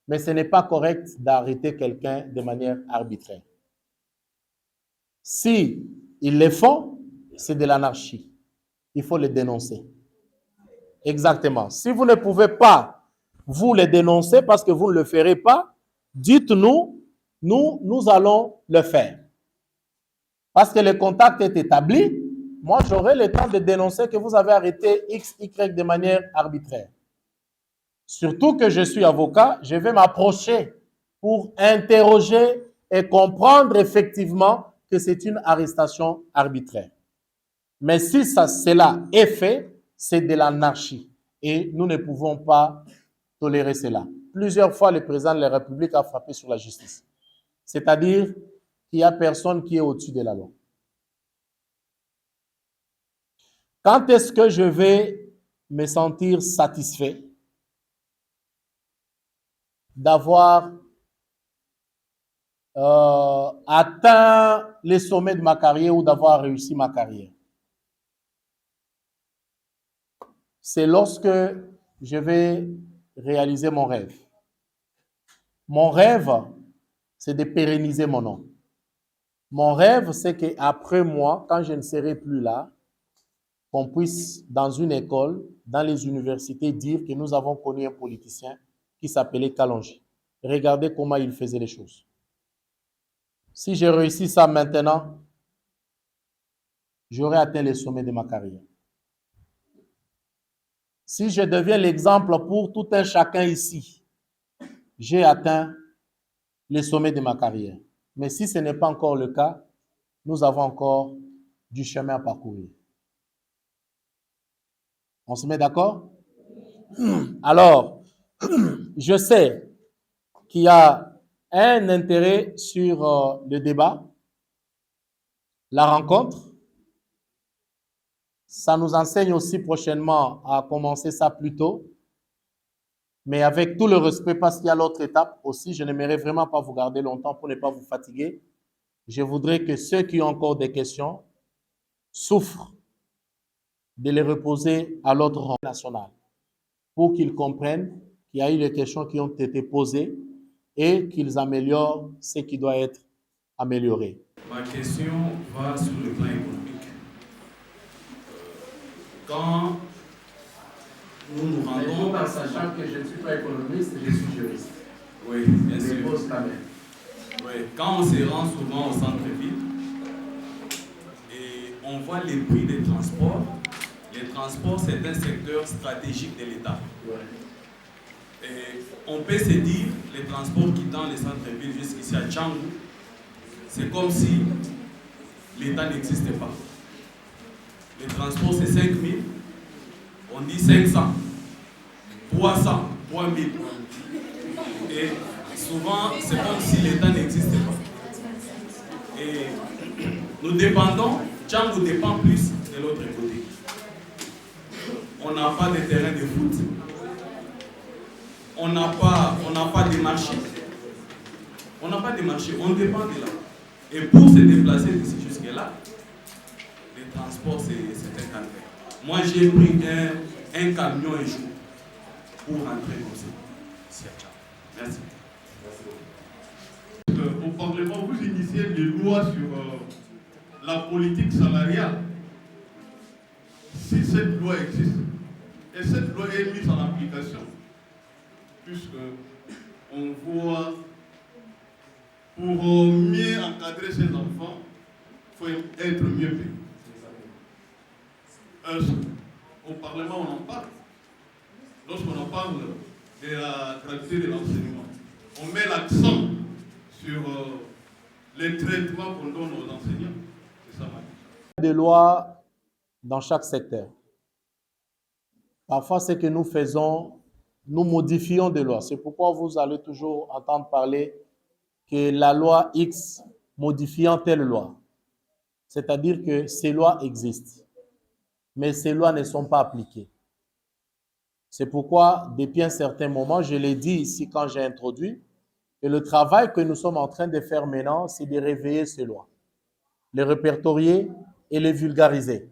Mais ce n'est pas correct d'arrêter quelqu'un de manière arbitraire. Si ils le font, c'est de l'anarchie. Il faut le dénoncer. Exactement. Si vous ne pouvez pas vous le dénoncer parce que vous ne le ferez pas, dites-nous, nous allons le faire. Parce que le contact est établi, moi j'aurai le temps de dénoncer que vous avez arrêté X, Y de manière arbitraire. Surtout que je suis avocat, je vais m'approcher pour interroger et comprendre effectivement que c'est une arrestation arbitraire. Mais si cela est fait, c'est de l'anarchie. Et nous ne pouvons pas tolérer cela. Plusieurs fois, le président de la République a frappé sur la justice. C'est-à-dire qu'il n'y a personne qui est au-dessus de la loi. Quand est-ce que je vais me sentir satisfait d'avoir atteint les sommets de ma carrière ou d'avoir réussi ma carrière? c'est lorsque je vais réaliser mon rêve. Mon rêve, c'est de pérenniser mon nom. Mon rêve, c'est qu'après moi, quand je ne serai plus là, qu'on puisse, dans une école, dans les universités, dire que nous avons connu un politicien qui s'appelait Kalonji. Regardez comment il faisait les choses. Si j'ai réussi ça maintenant, j'aurai atteint les sommets de ma carrière. Si je deviens l'exemple pour tout un chacun ici, j'ai atteint les sommets de ma carrière. Mais si ce n'est pas encore le cas, nous avons encore du chemin à parcourir. On se met d'accord? Alors, je sais qu'il y a un intérêt sur le débat, la rencontre. Ça nous enseigne aussi prochainement à commencer ça plus tôt. Mais avec tout le respect, parce qu'il y a l'autre étape aussi, je n'aimerais vraiment pas vous garder longtemps pour ne pas vous fatiguer. Je voudrais que ceux qui ont encore des questions souffrent de les reposer à l'ordre rang national pour qu'ils comprennent qu'il y a eu des questions qui ont été posées et qu'ils améliorent ce qui doit être amélioré. Ma question va sur le plan économique. Quand nous nous rendons... En sachant que je ne suis pas économiste, je suis juriste. Oui, bien sûr. Oui. Quand on se rend souvent au centre-ville et on voit les prix des transports, les transports, c'est un secteur stratégique de l'État. Ouais. Et on peut se dire, les transports quittant les centres-villes jusqu'ici à Tchangou, c'est comme si l'État n'existait pas. Les transports, c'est 5 000, on dit 500, 300, 3 000. Et souvent, c'est comme si l'État n'existait pas. Et nous dépendons, Tchangou dépend plus de l'autre côté. On n'a pas de terrain de foot. On n'a pas de marché. On n'a pas de marché, on dépend de là. Et pour se déplacer d'ici jusque-là, les transports, c'est un calvaire. Moi, j'ai pris un camion un jour pour rentrer comme ça. Merci. Au Parlement, vous initiez des lois sur la politique salariale. Si cette loi existe, et cette loi est mise en application, puisque on voit, pour mieux encadrer ses enfants, il faut être mieux payé. Au Parlement, on en parle. Lorsqu'on en parle de la gratuité de l'enseignement, on met l'accent sur les traitements qu'on donne aux enseignants. C'est ça ma question. Des lois dans chaque secteur. Parfois, ce que nous faisons, nous modifions des lois. C'est pourquoi vous allez toujours entendre parler que la loi X modifiant telle loi. C'est-à-dire que ces lois existent, mais ces lois ne sont pas appliquées. C'est pourquoi, depuis un certain moment, je l'ai dit ici quand j'ai introduit, que le travail que nous sommes en train de faire maintenant, c'est de réveiller ces lois, les répertorier et les vulgariser.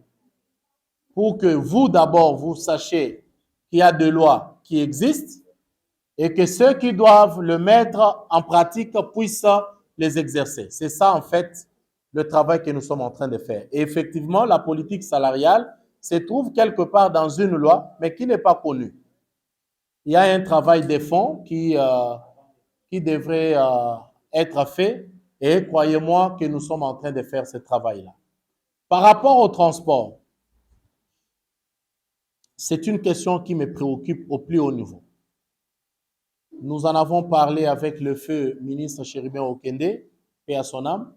Pour que vous, d'abord, vous sachiez qu'il y a des lois qui existent et que ceux qui doivent le mettre en pratique puissent les exercer. C'est ça, en fait, le travail que nous sommes en train de faire. Et effectivement, la politique salariale se trouve quelque part dans une loi, mais qui n'est pas connue. Il y a un travail de fond qui devrait être fait, et croyez-moi que nous sommes en train de faire ce travail-là. Par rapport au transport, c'est une question qui me préoccupe au plus haut niveau. Nous en avons parlé avec le feu ministre Chéribin Okende, paix à son âme.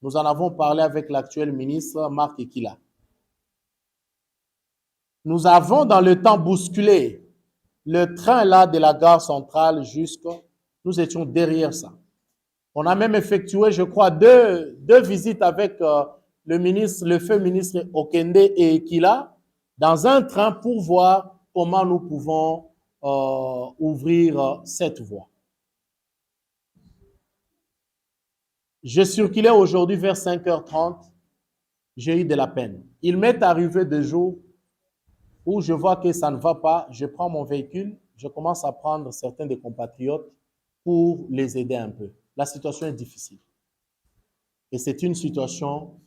Nous en avons parlé avec l'actuel ministre Marc Ekila. Nous avons dans le temps bousculé le train là de la gare centrale nous étions derrière ça. On a même effectué, je crois, deux visites avec le feu ministre Okende et Ekila dans un train pour voir comment nous pouvons ouvrir cette voie. Je circulais aujourd'hui vers 5h30, j'ai eu de la peine. Il m'est arrivé des jours où je vois que ça ne va pas, je prends mon véhicule, je commence à prendre certains des compatriotes pour les aider un peu. La situation est difficile. Et c'est une situation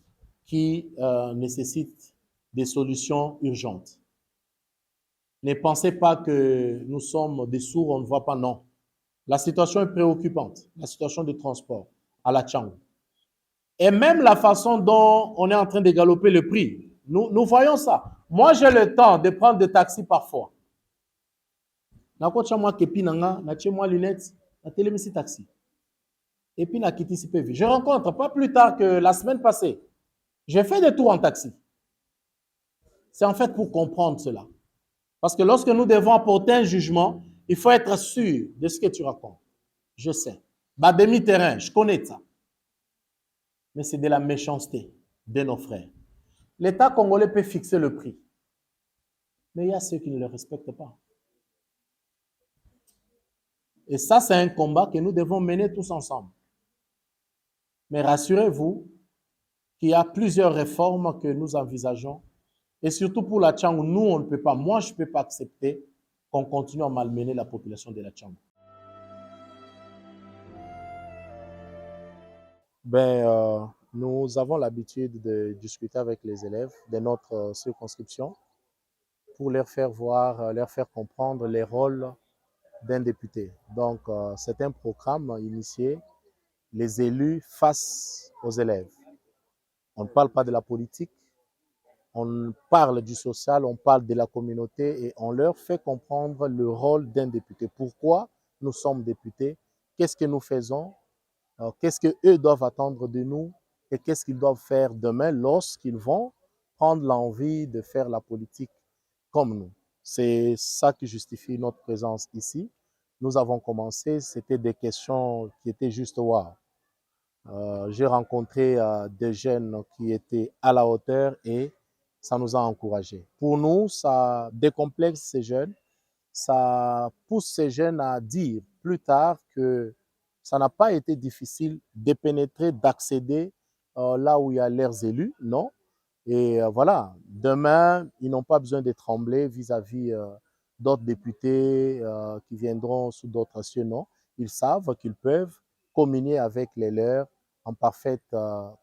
qui nécessite des solutions urgentes. Ne pensez pas que nous sommes des sourds, on ne voit pas, non. La situation est préoccupante, la situation de transport à la Tchangou. Et même la façon dont on est en train de galoper le prix, nous voyons ça. Moi, j'ai le temps de prendre des taxis parfois. Taxi. Et puis, je rencontre, pas plus tard que la semaine passée, j'ai fait des tours en taxi. C'est en fait pour comprendre cela. Parce que lorsque nous devons apporter un jugement, il faut être sûr de ce que tu racontes. Je sais. Bah, demi-terrain, je connais ça. Mais c'est de la méchanceté de nos frères. L'État congolais peut fixer le prix. Mais il y a ceux qui ne le respectent pas. Et ça, c'est un combat que nous devons mener tous ensemble. Mais rassurez-vous qu'il y a plusieurs réformes que nous envisageons. Et surtout pour la Tchangou, nous, on ne peut pas, moi, je ne peux pas accepter qu'on continue à malmener la population de la Tchangou. Nous avons l'habitude de discuter avec les élèves de notre circonscription pour leur faire voir, leur faire comprendre les rôles d'un député. Donc, c'est un programme initié, les élus face aux élèves. On ne parle pas de la politique, on parle du social, on parle de la communauté et on leur fait comprendre le rôle d'un député. Pourquoi nous sommes députés, qu'est-ce que nous faisons, qu'est-ce qu'eux doivent attendre de nous et qu'est-ce qu'ils doivent faire demain lorsqu'ils vont prendre l'envie de faire la politique comme nous. C'est ça qui justifie notre présence ici. Nous avons commencé, c'était des questions qui étaient juste wow. J'ai rencontré des jeunes qui étaient à la hauteur et ça nous a encouragés. Pour nous, ça décomplexe ces jeunes, ça pousse ces jeunes à dire plus tard que ça n'a pas été difficile de pénétrer, d'accéder là où il y a leurs élus, non. Et voilà, demain, ils n'ont pas besoin de trembler vis-à-vis d'autres députés qui viendront sous d'autres cieux, non. Ils savent qu'ils peuvent communier avec les leurs en parfaite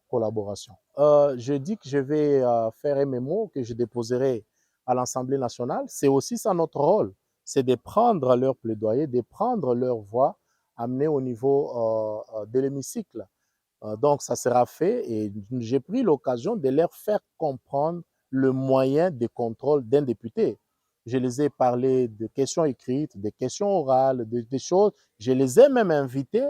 collaboration. Je dis que je vais faire un mémo que je déposerai à l'Assemblée nationale. C'est aussi ça notre rôle, c'est de prendre leur plaidoyer, de prendre leur voix, amener au niveau de l'hémicycle. Donc, ça sera fait et j'ai pris l'occasion de leur faire comprendre le moyen de contrôle d'un député. Je les ai parlé de questions écrites, de questions orales, des choses. Je les ai même invités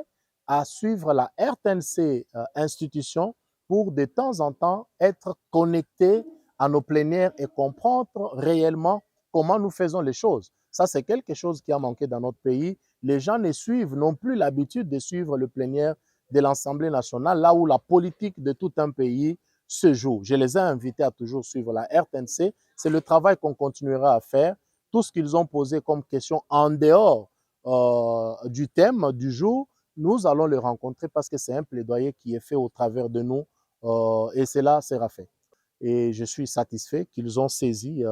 à suivre la RTNC institution pour de temps en temps être connectés à nos plénières et comprendre réellement comment nous faisons les choses. Ça, c'est quelque chose qui a manqué dans notre pays. Les gens ne suivent, n'ont plus l'habitude de suivre le plénière de l'Assemblée nationale, là où la politique de tout un pays se joue. Je les ai invités à toujours suivre la RTNC. C'est le travail qu'on continuera à faire. Tout ce qu'ils ont posé comme question en dehors du thème du jour, nous allons le rencontrer parce que c'est un plaidoyer qui est fait au travers de nous et cela sera fait. Et je suis satisfait qu'ils ont saisi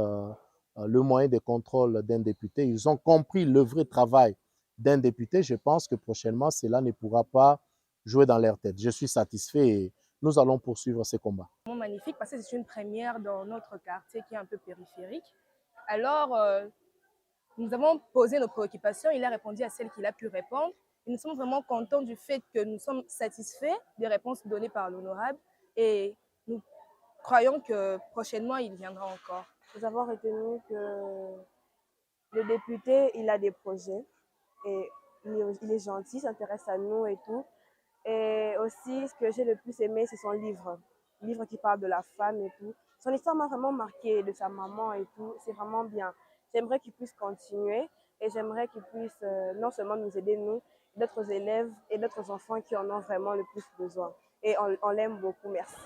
le moyen de contrôle d'un député. Ils ont compris le vrai travail d'un député. Je pense que prochainement, cela ne pourra pas jouer dans leur tête. Je suis satisfait et nous allons poursuivre ces combats. Magnifique parce que c'est une première dans notre quartier qui est un peu périphérique. Alors, nous avons posé nos préoccupations, il a répondu à celles qu'il a pu répondre. Et nous sommes vraiment contents du fait que nous sommes satisfaits des réponses données par l'honorable et nous croyons que prochainement, il viendra encore. Nous avons retenu que le député, il a des projets et il est gentil, il s'intéresse à nous et tout. Et aussi, ce que j'ai le plus aimé, c'est son livre. Le livre qui parle de la femme et tout. Son histoire m'a vraiment marqué, de sa maman et tout. C'est vraiment bien. J'aimerais qu'il puisse continuer et j'aimerais qu'il puisse non seulement nous aider, nous, d'autres élèves et d'autres enfants qui en ont vraiment le plus besoin. Et on l'aime beaucoup. Merci.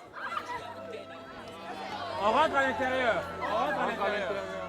On rentre à l'intérieur. On rentre à l'intérieur.